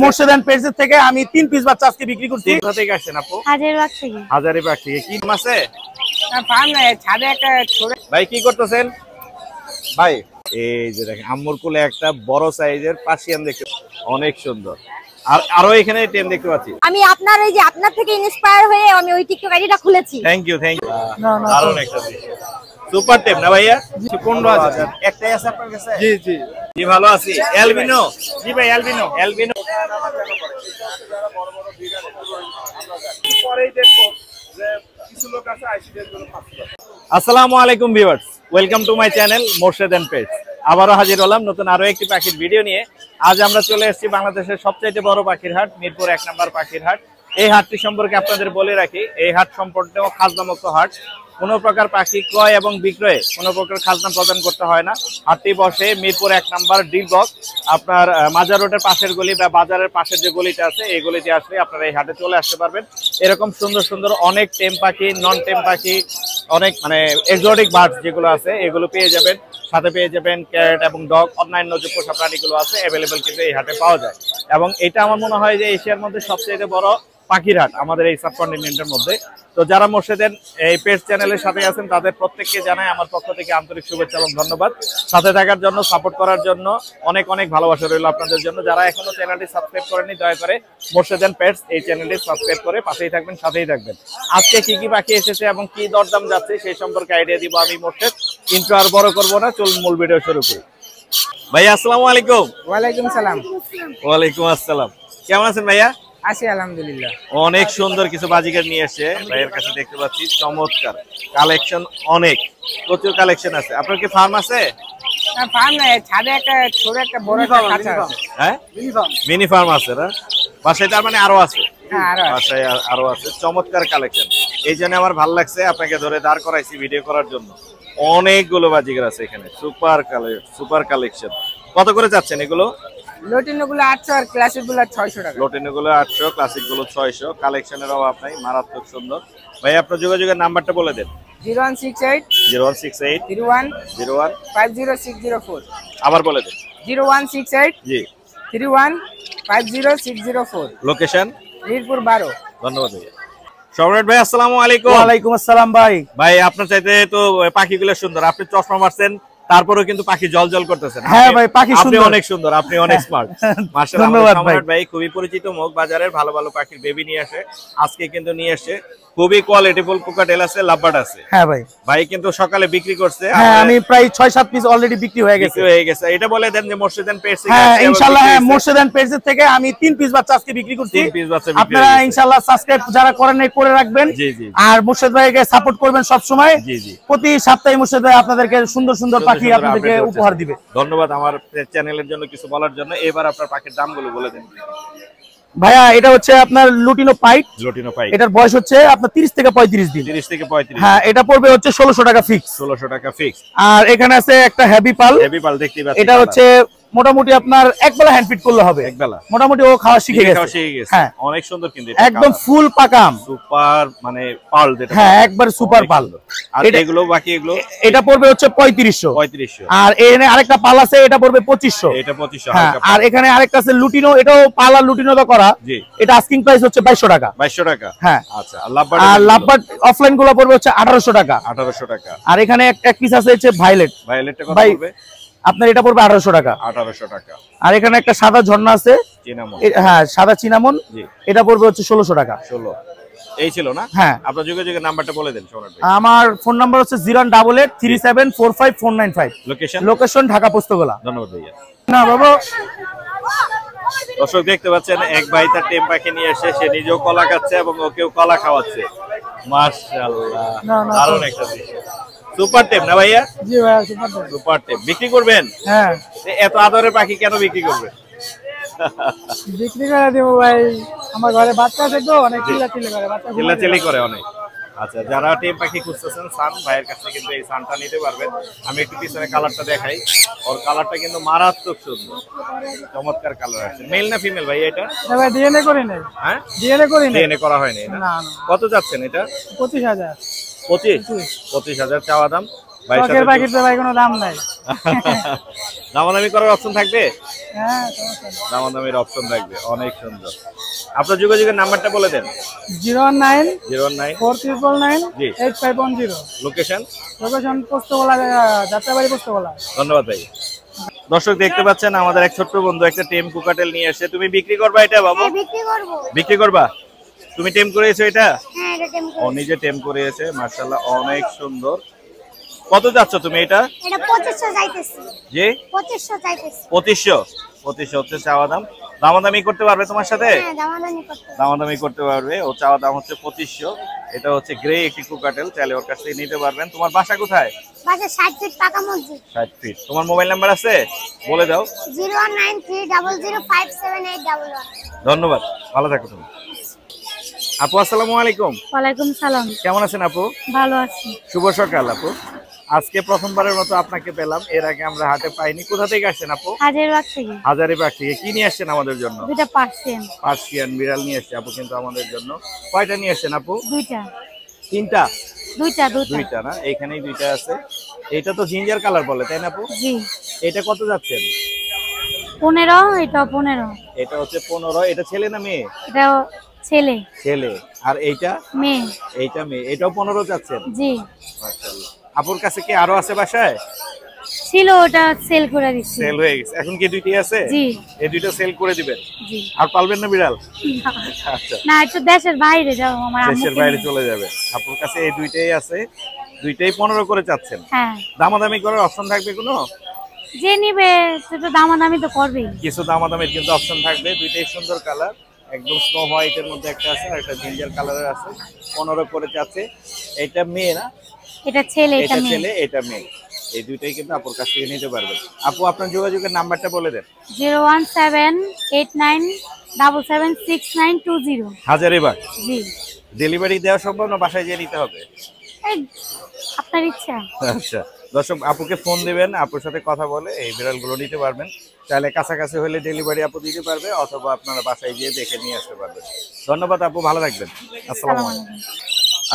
Morshed and pets থেকে আমি 3 piece বাচ্চা আজকে বিক্রি করছি। কোথা থেকে আসছেন আপু? হাজারীবাগ থেকে। হাজারীবাগ থেকে। কি নাম আছে? না ফার্ম নাই, ছাদে একটা ছোট। ভাই কি করতেছেন? ভাই এই যে দেখেন আম্মুর কোলে একটা বড় সাইজের পার্সিয়ান দেখতে অনেক সুন্দর। আর আরো এখানে টেম দেখতে পাচ্ছি। আমি আপনার এই যে আপনার থেকে ইন্সপায়ার হয়ে আমি ওই টিকটক আইডিটা খুলেছি। থ্যাংক ইউ দারুণ একটা দৃশ্য। সুপার টেম না ভাইয়া? 15,000 একটাই আছে আপনার কাছে? জি জি জি ভালো আছি। অ্যালবিনো? জি ভাই অ্যালবিনো। অ্যালবিনো পরেই দেখো যে কিছু লোক আছে আইসিডের জন্য পাচ্ছি। আসসালামু আলাইকুম viewers, welcome to my channel Morshed and pets. আবারও হাজির হলাম নতুন আরো একটি পাখির ভিডিও নিয়ে। আজ আমরা চলে এসেছি বাংলাদেশের সবচাইতে বড় পাখির হাট, মিরপুর 1 নম্বর পাখির হাট। এই হাটটি সম্পর্কে আপনাদের বলে রাখি, এই হাট সম্পর্কেও খাজনামুক্ত হাট। কোনো প্রকার পাখি ক্রয় এবং বিক্রয়ে কোনো প্রকার খাজনা প্রদান করতে হয় না। হাটটি বসে মিরপুর 1 নম্বর ডি ব্লক। আপনার মাজার রোডের পাশের গলি বা বাজারের পাশের যে গলিটা আছে এই গলিতে আসলে আপনারা এই হাটে চলে আসতে পারবেন। এরকম সুন্দর সুন্দর অনেক টেম পাখি, নন টেম পাখি, অনেক মানে এক্সোটিক বার্ডস যেগুলো আছে এগুলো পেয়ে যাবেন। সাথে পেয়ে যাবেন ক্যাট এবং ডগ, অন্যান্য যে পোষা প্রাণীগুলো আছে অ্যাভেলেবেল কিন্তু এই হাটে পাওয়া যায়। এবং এটা আমার মনে হয় যে এশিয়ার মধ্যে সবচেয়ে বড় পাখির হাট আমাদের এই সাবকন্টিনেন্টের মধ্যে। তো যারা মোর্শেদের এই পেটস চ্যানেলের সাথে আছেন তাদের প্রত্যেককে জানাই আমার পক্ষ থেকে আন্তরিক শুভেচ্ছা এবং ধন্যবাদ। সাথে থাকার জন্য, সাপোর্ট করার জন্য অনেক অনেক ভালোবাসা রইল আপনাদের জন্য। যারা এখনো চ্যানেলটি সাবস্ক্রাইব করেনি দয়া করে মোর্শেদ এন্ড পেটস এই চ্যানেলটি সাবস্ক্রাইব করে পাশেই থাকবেন, সাথেই থাকবেন। আজকে কি কি পাখি এসেছে এবং কি দরদাম যাচ্ছে সেই সম্পর্কে আইডিয়া দিব আমি মোর্শেদ। কিন্তু আর বড় করবো না, চলুন মূল ভিডিও শুরু করি। ভাইয়া আসসালামু আলাইকুম। ওয়ালাইকুম সালাম। ওয়ালাইকুম আসসালাম। কেমন আছেন ভাইয়া? আছি আলহামদুলিল্লাহ। অনেক সুন্দর কিছু বাজিকার নিয়ে এসে ভাইয়ের কাছে দেখতে পাচ্ছি, চমৎকার কালেকশন, অনেক প্রচুর কালেকশন আছে। আপনার কি ফার্ম আছে? না ফার্ম নাই, ছাদে একটা ছোট একটা বড় একটা খাঁচা আছে। হ্যাঁ মিনি ফার্ম আছে না? বাসায় তার মানে আরো আছে? হ্যাঁ আরো আছে। বাসায় আরো আছে। চমৎকার কালেকশন, এই জন্য আমার ভালো লাগছে আপনাকে ধরে দাঁড় করাইছি ভিডিও করার জন্য। অনেকগুলো বাজিকার আছে এখানে, সুপার কালেকশন। কত করে যাচ্ছেন এগুলো? লটিনো গুলো 800 আর ক্লাসিক গুলো 600 টাকা। লটিনো গুলো 800, ক্লাসিক গুলো 600। কালেকশনের অভাব নাই, মারাত্মক সুন্দর। ভাই আপনার যোগাযোগের নাম্বারটা বলে দেন। 0168 0168 31 01 50604। আবার বলে দেন। 0168 জি 31 50604। লোকেশন মিরপুর 12। ধন্যবাদ ভাইয়া। সম্রাট ভাই আসসালামু আলাইকুম। ওয়ালাইকুম আসসালাম ভাই। ভাই আপনার চাইতে তো পাখিগুলো সুন্দর, আপনি চশমা মারছেন তারপরেও কিন্তু পাখি জল করতেছেন। হ্যাঁ ভাই পাখি আপনি সুন্দর, অনেক সুন্দর, আপনি অনেক স্মার্ট। মাশাআল্লাহ। ধন্যবাদ ভাই। সম্রাট ভাই খুবই পরিচিত মুখ, বাজারের ভালো ভালো পাখির বেবি নিয়ে আসে। আজকে কিন্তু নিয়ে আসে খুবই কোয়ালিটিফুল কোকাটেল আছে, লাভবার্ড আছে। হ্যাঁ ভাই। ভাই কিন্তু সকালে বিক্রি করছে। হ্যাঁ আমি প্রায় 6-7 পিস অলরেডি বিক্রি হয়ে গেছে। এটা বলে দেন যে মোর্শেদ এন্ড পেটস। হ্যাঁ ইনশাআল্লাহ, হ্যাঁ মোর্শেদ এন্ড পেটস থেকে আমি 3 পিস বাচ্চা আজকে বিক্রি করছি। 3 পিস বাচ্চা বিক্রি। আপনারা ইনশাআল্লাহ সাবস্ক্রাইব যারা করেন নাই করে রাখবেন। জি জি। আর মোর্শেদ ভাইকে সাপোর্ট করবেন সব সময়। জি জি। প্রতি সপ্তাহে মোর্শেদ ভাই আপনাদেরকে সুন্দর সুন্দর পাখি আপনাদেরকে উপহার দিবে। ধন্যবাদ আমার চ্যানেলের জন্য কিছু বলার জন্য। এবার আপনার পাখির দামগুলো বলে দেন ভাইয়া। এটা হচ্ছে আপনার লুটিনো পাইট। লটিনো পাই। এটার বয়স হচ্ছে আপনার 30 থেকে 35 দিন। 30 থেকে 35। হ্যাঁ এটা পড়বে হচ্ছে 1600 টাকা ফিক্স। 1600 টাকা ফিক্স। আর এখানে আছে একটা হেভি পাল। হেভি পাল দেখতেই পাচ্ছেন। এটা হচ্ছে মোটামুটি আপনার একবেলা হ্যান্ড ফিট করলে হবে। একবেলা মোটামুটি ও খাওয়া শিখে গেছে। হ্যাঁ অনেক সুন্দর কিন্তু একদম ফুল পাকাম সুপার মানে পাল যেটা। হ্যাঁ একবার সুপার পাল। আর এগুলো বাকি এগুলো এটা পড়বে হচ্ছে 3500। আর এখানে আরেকটা পাল আছে, এটা পড়বে 2500। এটা 2500। হ্যাঁ আর এখানে আরেকটা আছে লুটিনো, এটাও পাল আর লুটিনো দা করা। জি। এটা আস্কিং প্রাইস হচ্ছে 2200 টাকা। 2200 টাকা। হ্যাঁ আচ্ছা। লাভবার্ড। আর লাভবার্ড অফলাইন গুলো পড়বে হচ্ছে 1800 টাকা। 1800 টাকা। আর এখানে এক পিস আছে হচ্ছে ভায়োলেট। ভায়োলেটটা কত পড়বে? আপনার এটা পড়বে 1800 টাকা। 1800 টাকা। আর এখানে একটা সাদা ঝর্ণা আছে, চিনামন। হ্যাঁ সাদা চিনামন। জি। এটা পড়বে হচ্ছে 1600 টাকা। 16। এই ছিল না? হ্যাঁ। আপনার যোগাযোগের নাম্বারটা বলে দেন সম্রাট ভাই। আমার ফোন নাম্বার হচ্ছে 01837455495। লোকেশন? লোকেশন ঢাকা পোস্তগোলা। ধন্যবাদ ভাইয়া। না বাবা। দর্শক দেখতে পাচ্ছেন এক ভাই তার টেম পাখি নিয়ে এসে সে নিজেও কলা খাচ্ছে এবং ওকেও কলা খাওয়াচ্ছে। মাশাআল্লাহ, দারুণ একটা দৃশ্য। সুপার টেম না ভাইয়া? জি ভাইয়া সুপার টেম। সুপার টেম বিক্রি করবেন? হ্যাঁ। এত আদরের পাখি কেন বিক্রি করবেন? বিক্রি করে দেব ভাই, আমার ঘরে বাচ্চা আছে তো, অনেক চিল্লাচিল্লি করে, বাচ্চা চিল্লাচিল্লি করে অনেক। আচ্ছা, যারা টেম পাখি খুঁজতেছেন সান ভাইয়ের কাছে কিন্তু এই সানটা নিতে পারবেন। আমি একটু পিছনে কালারটা দেখাই, ওর কালারটা কিন্তু মারাত্মক সুন্দর, চমৎকার কালার আছে। মেল না ফিমেল ভাই এটা? না ভাই ডিএনএ করি নাই। হ্যাঁ ডিএনএ করি নাই। ডিএনএ করা হয়নি না? না। কত যাচ্ছেন এটা? 25000। 25,000 চাওয়া দাম। পাখির পাখির তো ভাই কোনো দাম নাই। দামাদামি করার অপশন থাকবে? হ্যাঁ সমস্যা নেই। দামাদামির অপশন থাকবে, অনেক সুন্দর। আপনার যোগাযোগের নাম্বারটা বলে দেন। 019 09 4999 জি। 8510। লোকেশন? লোকেশন পোস্তগোলা, যাত্রাবাড়ি পোস্তগোলা। ধন্যবাদ ভাই। দর্শক দেখতে পাচ্ছেন আমাদের এক ছোট্ট বন্ধু একটা টেম কুকাটেল নিয়ে এসে, তুমি বিক্রি করবা এটা বাবু? হ্যাঁ, বিক্রি করব। বিক্রি করবা? তুমি টেম করেছো এটা? হ্যাঁ, এটা টেম ও নিজে টেম করেছে, মাশাআল্লাহ অনেক সুন্দর। কত যাচ্ছ তুমি এটা? এটা 2500 চাইতেছি। জি 2500 চাইতেছি। 2500 হচ্ছে চাওয়া দাম। দামাদামি করতে পারবে তোমার সাথে? হ্যাঁ, দামাদামি করতে হবে। দামাদামি করতে পারবে। ও চাওয়া দাম হচ্ছে 2500। এটা হচ্ছে গ্রে একটি কুকাটেল, চাইলে ওর কাছ থেকে নিতে পারবেন। তোমার বাসা কোথায়? বাসা 60 ফিট পাকা মসজিদ। 60 ফিট। তোমার মোবাইল নাম্বার আছে? বলে দাও। 01930057811। ধন্যবাদ, ভালো থাকো তুমি। আপু আসসালামু আলাইকুম। ওয়ালাইকুম সালাম। কেমন আছেন আপু? ভালো আছি। শুভ সকাল আপু। আজকে প্রথমবারের মতো আপনাকে পেলাম, এর আগে আমরা হাটে পাইনি। কোথা থেকে আসছেন আপু? হাজারবাগ থেকে। হাজারিবাগ থেকে। কি নিয়ে আসছেন আমাদের জন্য? দুইটা পার্সেন। পার্সিয়ান বিড়াল নিয়ে আসছে আপু কিন্তু আমাদের জন্য। কয়টা নিয়ে আসছেন আপু? দুইটা। তিনটা? দুইটা। দুইটা না, এইখানেই দুইটা আছে। এটা তো জিঞ্জার কালার বলে তাই না আপু? জি। এটা কত যাচ্ছেন? 15, এটা 15। এটা হচ্ছে 15। এটা ছেলে না মেয়ে? এটা ছেলে। ছেলে। আর এইটা? মেয়ে। এইটা মেয়ে। এটাও 15 যাচ্ছেন? জি। মাশাআল্লাহ। আপুর কাছে কি আরো আছে বাসায়? ছিল, ওটা সেল করে দিচ্ছি। সেল হয়ে গেছে। এখন কি দুইটাই আছে? জি। এই দুইটা সেল করে দিবেন? জি। আর পালবেন না বিড়াল? আচ্ছা, না, একটু দেশের বাইরে যাও, আমার আম্মু। দেশের বাইরে চলে যাবে। আপুর কাছে এই দুইটাই আছে, দুইটাই 15 করে চাচ্ছেন। হ্যাঁ। দামাদামি করার অপশন থাকবে কোনো? যে নিবে সে তো দামাদামি তো করবেই। কিছু দামাদামির কিন্তু অপশন থাকবে। দুইটাই সুন্দর কালার, একদম স্নো হোয়াইটের মধ্যে একটা আছে আর একটা জিঞ্জার কালারের আছে। 15 করে চাচ্ছে। এটা মেয়ে না? এটা ছেলে, এটা এটা মেয়ে। ছেলে, এটা মেয়ে। এই দুইটাই কিন্তু আপুর কাছ থেকে নিতে পারবেন। আপু আপনার যোগাযোগের নাম্বারটা বলে দেন। 01789776920। হাজারিবাগ। জি। ডেলিভারি দেওয়া সম্ভব না বাসায় গিয়ে নিতে হবে? এই, আপনার ইচ্ছা। আচ্ছা, দর্শক আপুকে ফোন দিবেন, আপুর সাথে কথা বলে এই বিড়ালগুলো নিতে পারবেন। চাইলে কাছাকাছি হলে ডেলিভারি আপু দিতে পারবে, অথবা আপনারা বাসায় গিয়ে দেখে নিয়ে আসতে পারবেন। ধন্যবাদ আপু, ভালো থাকবেন। আসসালামু আলাইকুম।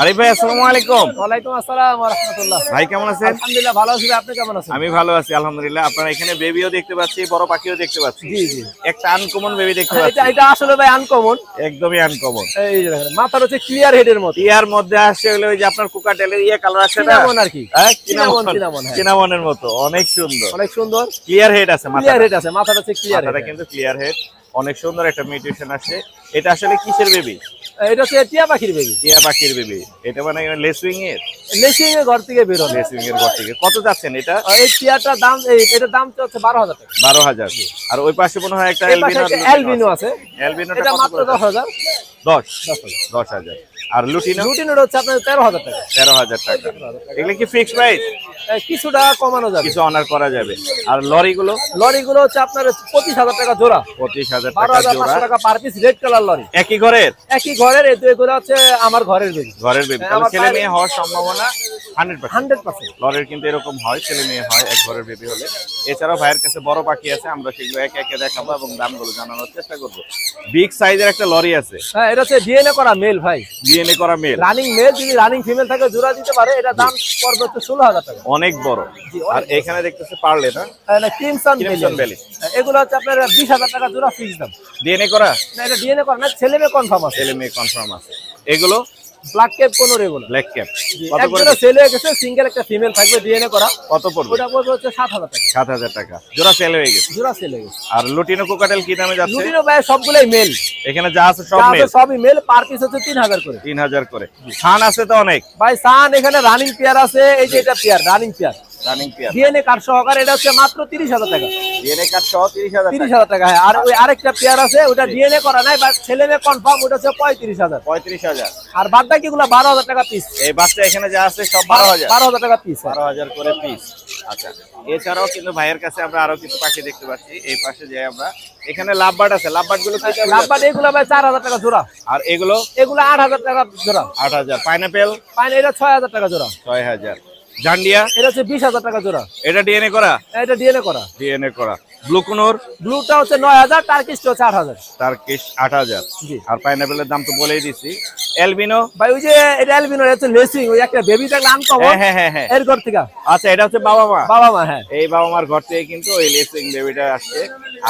আরিফ ভাই আসসালামু আলাইকুম। ওয়ালাইকুম আসসালাম ওয়া রাহমাতুল্লাহ। ভাই কেমন আছেন? আলহামদুলিল্লাহ ভালো আছি, আপনি কেমন আছেন? আমি ভালো আছি আলহামদুলিল্লাহ। আপনারা এখানে বেবিও দেখতে পাচ্ছি, বড় পাখিও দেখতে পাচ্ছি। জি জি। একটা আনকমন বেবি দেখতে পাচ্ছি। এটা আসলে ভাই আনকমন। একদমই আনকমন। এই যে দেখেন, মাথার হচ্ছে ক্লিয়ার হেডের মতো। ইয়ার মধ্যে আসছে হলো ওই যে আপনার কুকাটেলের কালার আছে না? চিনামন আর কি। হ্যাঁ, চিনামন, হ্যাঁ। চিনামনের মতো অনেক সুন্দর। অনেক সুন্দর। ক্লিয়ার হেড আছে, ক্লিয়ার হেড আছে, মাথাটা হচ্ছে ক্লিয়ার মাথাটা হেড। কিন্তু ক্লিয়ার হেড, অনেক সুন্দর একটা মিউটেশন আসছে। এটা আসলে কিসের বেবি? এটা হচ্ছে টিয়া পাখির বেবি। টিয়া পাখির বেবি। এটা মানে লেসুইং এর? লেসিং এর ঘর থেকে বের হবে। লেসুইং এর ঘর থেকে। কত যাচ্ছেন এটা? এই টিয়াটার দাম, এটার দাম হচ্ছে 12,000 টাকা। 12,000। আর ওই পাশে মনে হয় একটা এই পাশে একটা অ্যালবিনো আছে। অ্যালবিনোটা এটা কত মাত্র করে? 10,000। 10,000। আর লুটিনো? লুটিনোর হচ্ছে আপনার 13,000 টাকা। 13,000 টাকা। এগুলো কি ফিক্সড প্রাইস? কিছুটা কমানো যাবে, কিছু অনার করা যাবে। আর লরিগুলো? লরিগুলো হচ্ছে আপনার 25,000 টাকা জোড়া। 25,000 টাকা 12,500 জোড়া। টাকা per piece, red colour lory. একই ঘরের? একই ঘরের। এই দুইগুলো হচ্ছে আমার ঘরের বেবি। ঘরের বেবি। হ্যাঁ, তাহলে আমার ছেলে মেয়ে হওয়ার সম্ভাবনা 100%। 100%। লরির কিন্তু এরকম হয়, ছেলে মেয়ে হয় এক ঘরের বেবি হলে। এছাড়াও ভাইয়ের কাছে বড় পাখি আছে, আমরা সেগুলো একে একে দেখাবো এবং দামগুলো জানানোর চেষ্টা করবো। বিগ সাইজের একটা লরি আছে। হ্যাঁ, এটা হচ্ছে ডিএনএ করা মেল ভাই। ডিএনএ করা মেল। রানিং মেল, যদি রানিং ফিমেল থাকে জোড়া দিতে পারে। এটা দাম পড়বে হচ্ছে 16,000 টাকা। অনেক বড়। আর এখানে দেখতেছে পারলে না? Crimson crimson valley. ভ্যালি। এগুলো হচ্ছে আপনার 20,000 টাকা জোড়া ফিক্স দাম। ডিএনএ করা? না, এটা ডিএনএ করা না, ছেলে মেয়ে কনফার্ম আছে। ছেলে মেয়ে কনফার্ম আছে। এগুলো ব্ল্যাক ক্যাপ কোন রেগুলো। Black cap. কত এক করে? জোড়া সেল হয়ে গেছে, সিঙ্গেল একটা ফিমেল থাকবে ডিএনএ করা। কত পড়বে? ওটা পড়বে হচ্ছে 7,000 টাকা। 7,000 টাকা জোড়া সেল হয়ে গেছে। জোড়া সেল হয়ে গেছে। আর লুটিনো কোকাটেল কি দামে যাচ্ছে? লুটিনো ভাই সবগুলাই মেল। এখানে যা আছে সব যা মেল? আছে সবই মেল। পার পিস হচ্ছে 3,000 করে। 3,000 করে। ছান আছে তো অনেক ভাই সান এখানে রানিং পেয়ার আছে। এই যে এটা pair, running pair, running pair. DNA card সহকারে। এটা হচ্ছে মাত্র 30,000 টাকা। ডিএনএ কার্ড সহ 30,000 টাকা। 30,000 টাকা। হ্যাঁ, আর ওই আরেকটা পেয়ার আছে, ওটা ডিএনএ করা নাই বা ছেলে মেয়ে কনফার্ম, ওটা হচ্ছে 35,000। 35,000। আর বাদ বাকিগুলো 12,000 টাকা পিস। এই বাচ্চা এখানে যা আছে সব 12,000। 12,000 টাকা পিস। 12,000 করে পিস। আচ্ছা, এছাড়াও কিন্তু ভাইয়ের কাছে আমরা আরো কিছু পাখি দেখতে পাচ্ছি। এই পাশে যে আমরা এখানে লাভবার্ড আছে, লাভবার্ড গুলো কি দাম? লাভবার্ড এগুলো ভাই 4,000 টাকা জোড়া। আর এগুলো? এগুলো 8,000 টাকা জোড়া। 8,000। পাইনাপেল? পাইন এটা 6,000 টাকা জোড়া। 6,000। জান্ডিয়া? এটা হচ্ছে 20,000 টাকা জোড়া। এটা ডিএনএ করা? এটা ডিএনএ করা। ডিএনএ করা। ব্লু কোনোর? ব্লুটা হচ্ছে 9,000, টার্কিশটা হচ্ছে 8,000। টার্কিশ 8,000। জি। আর পাইনাপেলের দাম তো বলেই দিছি। অ্যালবিনো ভাই ওই যে এটা অ্যালবিনো, এটা হচ্ছে লেসিং, ওই একটা বেবি থাকলে আনকমন। হ্যাঁ এর ঘর থেকে। আচ্ছা, এটা হচ্ছে বাবা মা। বাবা মা, হ্যাঁ। এই বাবা মার ঘর থেকে কিন্তু ওই লেসিং বেবিটা আসছে।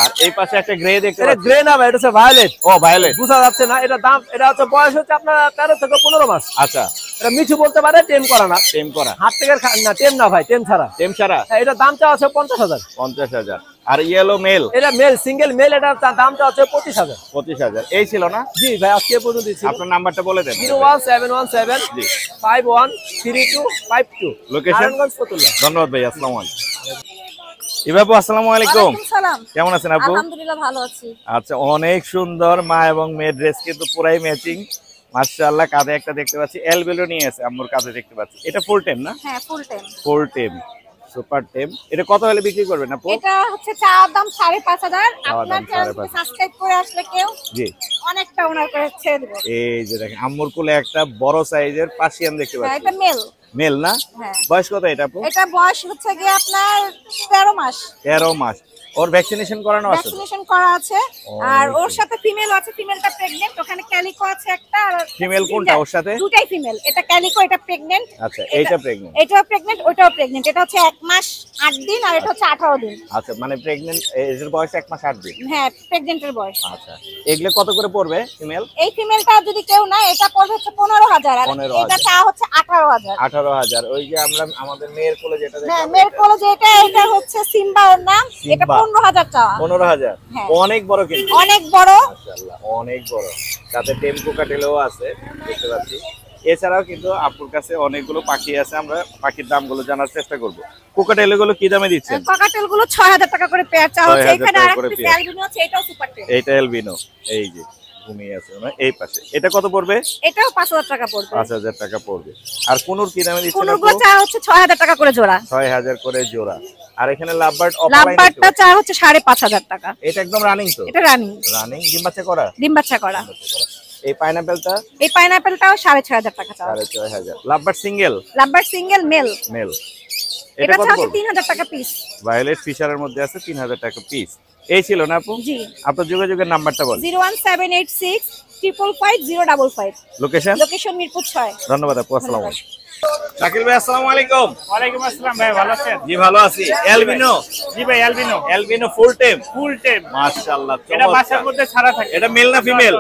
আর এই পাশে একটা গ্রে দেখতে এটা পাচ্ছি। গ্রে না ভাই, এটা হচ্ছে ভায়োলেট। ও ভায়োলেট, বুঝা যাচ্ছে না। এটা দাম, এটা হচ্ছে বয়স হচ্ছে আপনার 13 থেকে 15 মাস। আচ্ছা, এটা মিঠু বলতে পারে, টেম করা না। টেম করা, হাত থেকে না, টেম না ভাই, টেম ছাড়া। টেম ছাড়া। হ্যাঁ, এটা দামটা আছে 50,000। 50,000। আর ইয়েলো মেল, এটা মেল, সিঙ্গেল মেল, এটা দামটা আছে 25,000। 25,000। এই ছিল না? জি ভাই, আজকে পর্যন্ত ছিল। আপনার নাম্বারটা বলে দেন। 01717 জি, 513252। লোকেশন? নারায়ণগঞ্জ, ফতুল্লা। ধন্যবাদ ভাই, আসসালামু আলাইকুম। ইবাবু আসসালামু আলাইকুম। ওয়ালাইকুম সালাম। কেমন আছেন আপু? আলহামদুলিল্লাহ ভালো আছি। আচ্ছা, অনেক সুন্দর মা এবং মেয়ের ড্রেস কিন্তু পুরাই ম্যাচিং। মাশাআল্লাহ, কাঁধে একটা দেখতে পাচ্ছি এলবেলো নিয়ে আছে, আম্মুর কাঁধে দেখতে পাচ্ছি। এটা ফুল টাইম না? হ্যাঁ, full time. Full time, super time. এটা কত হলে বিক্রি করবেন আপু? এটা হচ্ছে চার দাম 5,500। চাওয়া দাম আপনার চ্যানেলকে 5,500। সাবস্ক্রাইব করে আসলে কেউ জি, অনেকটা ওনার করে ছেড়ে দেব। এই যে দেখেন আম্মুর কোলে একটা বড় সাইজের পার্সিয়ান দেখতে হ্যাঁ, পাচ্ছি। এটা মেল। মেল না? হ্যাঁ। বয়স কত এটা আপু? এটা বয়স হচ্ছে গিয়ে আপনার 13 মাস। 13 মাস। ওর ভ্যাকসিনেশন করানো আছে? ভ্যাকসিনেশন করা আছে। ও, আর ওর okay. সাথে ফিমেল আছে, ফিমেলটা প্রেগন্যান্ট। ওখানে ক্যালিকো আছে একটা। আর ফিমেল কোনটা ওর সাথে? দুটাই ফিমেল। এটা ক্যালিকো, এটা প্রেগন্যান্ট। আচ্ছা, এইটা প্রেগন্যান্ট। এটাও প্রেগন্যান্ট, ওটাও প্রেগন্যান্ট। এটা হচ্ছে 1 মাস 8 দিন আর এটা হচ্ছে 18 দিন। আচ্ছা, মানে প্রেগন্যান্ট, এর বয়স 1 মাস 8 দিন। হ্যাঁ, প্রেগন্যান্টের বয়স। আচ্ছা, এগুলো কত করে পড়বে ফিমেল? এই ফিমেলটা যদি কেউ না, এটা পড়বে হচ্ছে 15,000 আর 15,000 এটা চা হচ্ছে 18,000। 18,000। ওই যে আমরা আমাদের মেয়ের কোলে যেটা হ্যাঁ, দেখলাম, মেয়ের কোলে যেটা, এটা হচ্ছে সিম্বা ওর নাম। এটা সিম্বা। 15,000 চা। 15,000। হ্যাঁ। অনেক বড় কিন্তু। অনেক বড়। মাশাআল্লাহ, অনেক বড়। সাথে টেম্পো কাটেলেও আছে দেখতে পাচ্ছি। এছাড়াও কিন্তু আপুর কাছে অনেকগুলো পাখি আছে, আমরা পাখির দামগুলো জানার চেষ্টা করব। কোকাটেল গুলো কি দামে দিচ্ছেন? ককাটেল গুলো 6,000 টাকা করে পেয়ার চা হচ্ছে। 6,000 এখানে টাকা আরেকটা করে পিস পেয়ার। অ্যালবিনো আছে, এটাও সুপার টেন। এইটা এলবিনো, এই যে ঘুমিয়ে আছে না এই পাশে। এটা কত পড়বে? এটাও 5,000 টাকা পড়বে। 5,000 টাকা পড়বে। আর কোনুর কি দামে দিচ্ছেন কোন আপু? গুলো চা হচ্ছে 6,000 টাকা করে জোড়া। 6,000 করে জোড়া। আর এখানে লাভবার্ড অফলাইন লাভবারটা চা হচ্ছে 5,500 টাকা। এটা একদম রানিং তো? এটা রানিং, রানিং, ডিম বাচ্চা করা? ডিম বাচ্চা করা। এই পাইনাপেলটা এই পাইনাপেলটাও 6,500 টাকা চা। 6,500। Lovebird single? Lovebird single male. Male. এটা এটা কত চা হচ্ছে পড়বে? 3,000 টাকা পিস। ভায়োলেট ফিশারের মধ্যে আছে 3,000 টাকা পিস। এই ছিল না আপু? জি। আপনার যোগাযোগের নাম্বারটা বল। 01786 555 055। লোকেশন? লোকেশন মিরপুর 6। ধন্যবাদ আপু, আসসালামু আলাইকুম। শাকিল ভাই আসসালামু আলাইকুম। ওয়ালাইকুম আসসালাম ভাই, ভালো আছেন? জি ভালো আছি। অ্যালবিনো? জি ভাই, albino. Albino full time? Full time. মাশাআল্লাহ, এটা বাসার মধ্যে ছাড়া থাকে। এটা মেল না ফিমেল?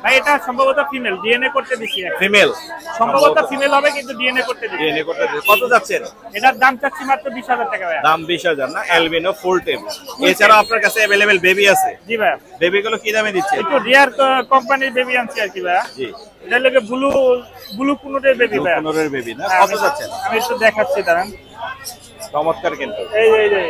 ভাই এটা সম্ভবত ফিমেল, ডিএনএ করতে দিছি। ফিমেল সম্ভবত ফিমেল হবে কিন্তু ডিএনএ করতে দিছি। ডিএনএ করতে দিতে কত যাচ্ছেন? এটার দাম চাচ্ছি মাত্র 20,000 টাকা ভাই। দাম 20,000 না? Albino full time. এছাড়াও আপনার কাছে अवेलेबल বেবি আছে? জি ভাই, বেবি গুলো কি দামে দিচ্ছেন? একটু রিয়ার কোম্পানির বেবি আনছি আর কি ভাই। জি, এটা লাগে ব্লু কুনুরের বেবি ভাই। 15 বেবি না? হ্যাঁ, কত যাচ্ছেন? আমি একটু দেখাচ্ছি দাঁড়ান। চমৎকার কিন্তু। এই যে,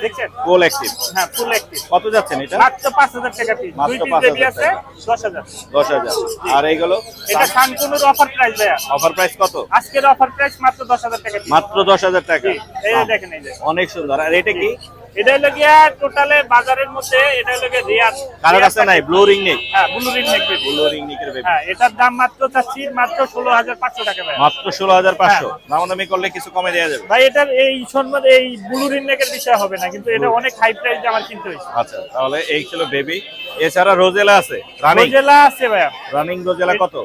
দেখছেন? Full active. হ্যাঁ, ফুল অ্যাক্টিভ। কত যাচ্ছেন এটা? মাত্র 5,000 টাকা পিস। মাত্র দুই পিস 5,000 বেবি আছে, 10,000। 10,000। আর এইগুলো এটা শানকুনুর অফার প্রাইস ভাইয়া। অফার প্রাইস কত? আজকের অফার প্রাইস মাত্র 10,000 টাকা পিস। মাত্র 10,000 টাকা। এই যে দেখেন, এই যে অনেক সুন্দর। আর এটা কি? এটা হলো গিয়া টোটালে বাজারের মধ্যে এটা হলো গিয়া রিয়ার। কারো কাছে নাই ব্লু রিং নেক? হ্যাঁ, blue ring neck baby. Blue ring নেকের বেবি। হ্যাঁ, এটার দাম মাত্র চাচ্ছি মাত্র 16,500 টাকা ভাই। মাত্র 16,500। দামাদামি করলে কিছু কমে দেওয়া যাবে? ভাই এটার এই সম্বন্ধে এই ব্লু রিং নেকের বিষয় হবে না, কিন্তু এটা অনেক হাই প্রাইস আমার কিনতে হয়েছে। আচ্ছা, তাহলে এই ছিল বেবি। এছাড়া রোজেলা আছে রানিং? রোজেলা আছে ভাইয়া। রানিং রোজেলা কত?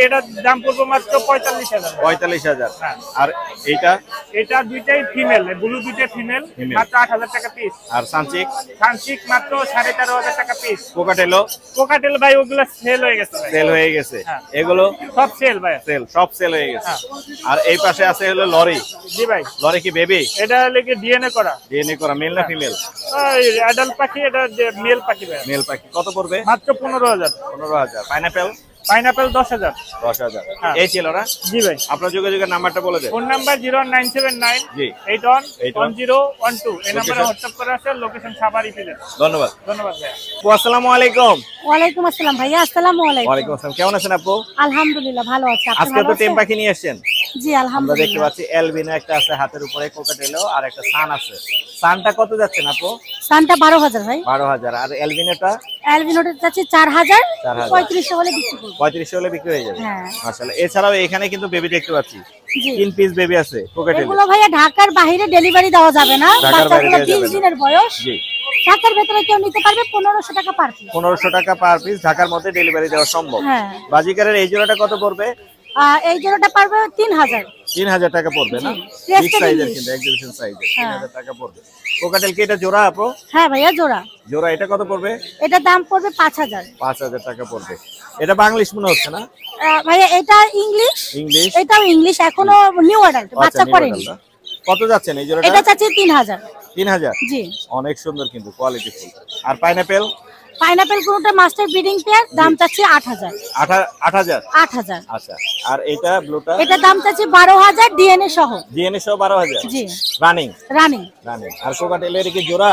এটার দাম পড়বে মাত্র 45,000। 45,000। হ্যাঁ। আর এইটা? এটা দুইটাই ফিমেল, ব্লু দুইটা ফিমেল, Female। মাত্র 8,000 টাকা পিস। আর সানচিক? সানসিক মাত্র 13,500 টাকা পিস। কোকাটেলো? কোকাটেল ভাই ওগুলা সেল হয়ে গেছে ভাই। সেল হয়ে গেছে। হ্যাঁ। এগুলো সব সেল ভাই। সেল, সব সেল হয়ে গেছে। হ্যাঁ। আর এই পাশে আছে হলো লরি। জি ভাই, লরি কি বেবি? এটা লেগে ডিএনএ করা। ডিএনএ করা, মেল না ফিমেল? অ্যাডাল্ট পাখি, এটা মেল পাখি ভাই। মেল পাখি। কত পড়বে? মাত্র 15,000। 15,000। পাইনাপেল? পাইনাপেল 10,000। 10,000। হ্যাঁ। এই ছিল না? জি ভাই, আপনার যোগাযোগের নাম্বারটা বলে দেন। ফোন নাম্বার 01979 জি। 811012। এই নাম্বারে Location? হোয়াটসঅ্যাপ করা আছে। লোকেশন সাভারি প্লেস। ধন্যবাদ। ধন্যবাদ ভাই। আপু আসসালামু আলাইকুম। ওয়ালাইকুম আসসালাম ভাইয়া। আসসালামু আলাইকুম। ওয়ালাইকুম আসসালাম। কেমন আছেন আপু? আলহামদুলিল্লাহ ভালো আছি। আপনি আজকে ভালো তো আছেন? টেম পাখি নিয়ে এসেছেন। জি আমরা দেখতে আলহামদুলিল্লাহ। পাচ্ছি অ্যালবিনো একটা আছে হাতের উপরে, কোকাটেলো, আর একটা সান আছে। সানটা কত যাচ্ছেন আপু? সানটা 12,000 ভাই। 12,000। আর অ্যালবিনোটা? অ্যালবিনোটা যাচ্ছে 4,000। 4,000। 3500 হলে বিক্রি করব। 35 হলে বিক্রি হয়ে যাবে। হ্যাঁ। মাশাআল্লাহ। এছাড়াও এখানে কিন্তু বেবি দেখতে পাচ্ছি, জি। 3 পিস বেবি আছে কোকাটেলো। এগুলো ভাইয়া ঢাকার বাইরে ডেলিভারি দেওয়া যাবে না। ঢাকার বাইরে বাচ্চাগুলো দেওয়া যাবে 20 না। দিনের বয়স। জি। ঢাকার ভেতরে কেউ নিতে পারবে 1500 টাকা পার পিস। 1500 টাকা পার পিস, ঢাকার মধ্যে ডেলিভারি দেওয়া সম্ভব। হ্যাঁ। বাজিকারের এই জোড়াটা কত পড়বে? এই জোড়াটা পারবে 3000। 3000 টাকা পড়বে না? Western বিগ সাইজের English। কিন্তু এক্সিবিশন সাইজের 3000 টাকা পড়বে। কোকাটেল কি এটা জোড়া আপু? হ্যাঁ ভাইয়া জোড়া। জোড়া এটা কত পড়বে? এটা দাম পড়বে 5000। 5000 টাকা পড়বে। এটা বাংলিশ মনে হচ্ছে না? ভাইয়া এটা ইংলিশ। ইংলিশ? এটাও ইংলিশ, এখনো নিউ অ্যাডাল্ট, বাচ্চা করেনি। কত যাচ্ছেন এই জোড়াটা? এটা চাচ্ছি 3000। 3000? জি। অনেক সুন্দর কিন্তু কোয়ালিটি ফুল। আর পাইনাপেল? পাইনাপেল কোনটা মাস্টার ব্রিডিং পেয়ার, দাম চাচ্ছি 8000। 8000? 8000। আচ্ছা। আর এটা ব্লুটা? এটা দাম চাচ্ছি 12000 ডিএনএ সহ। ডিএনএ সহ 12000? জি। রানিং? রানিং। রানিং। আর কোকাটেলের কি জোড়া?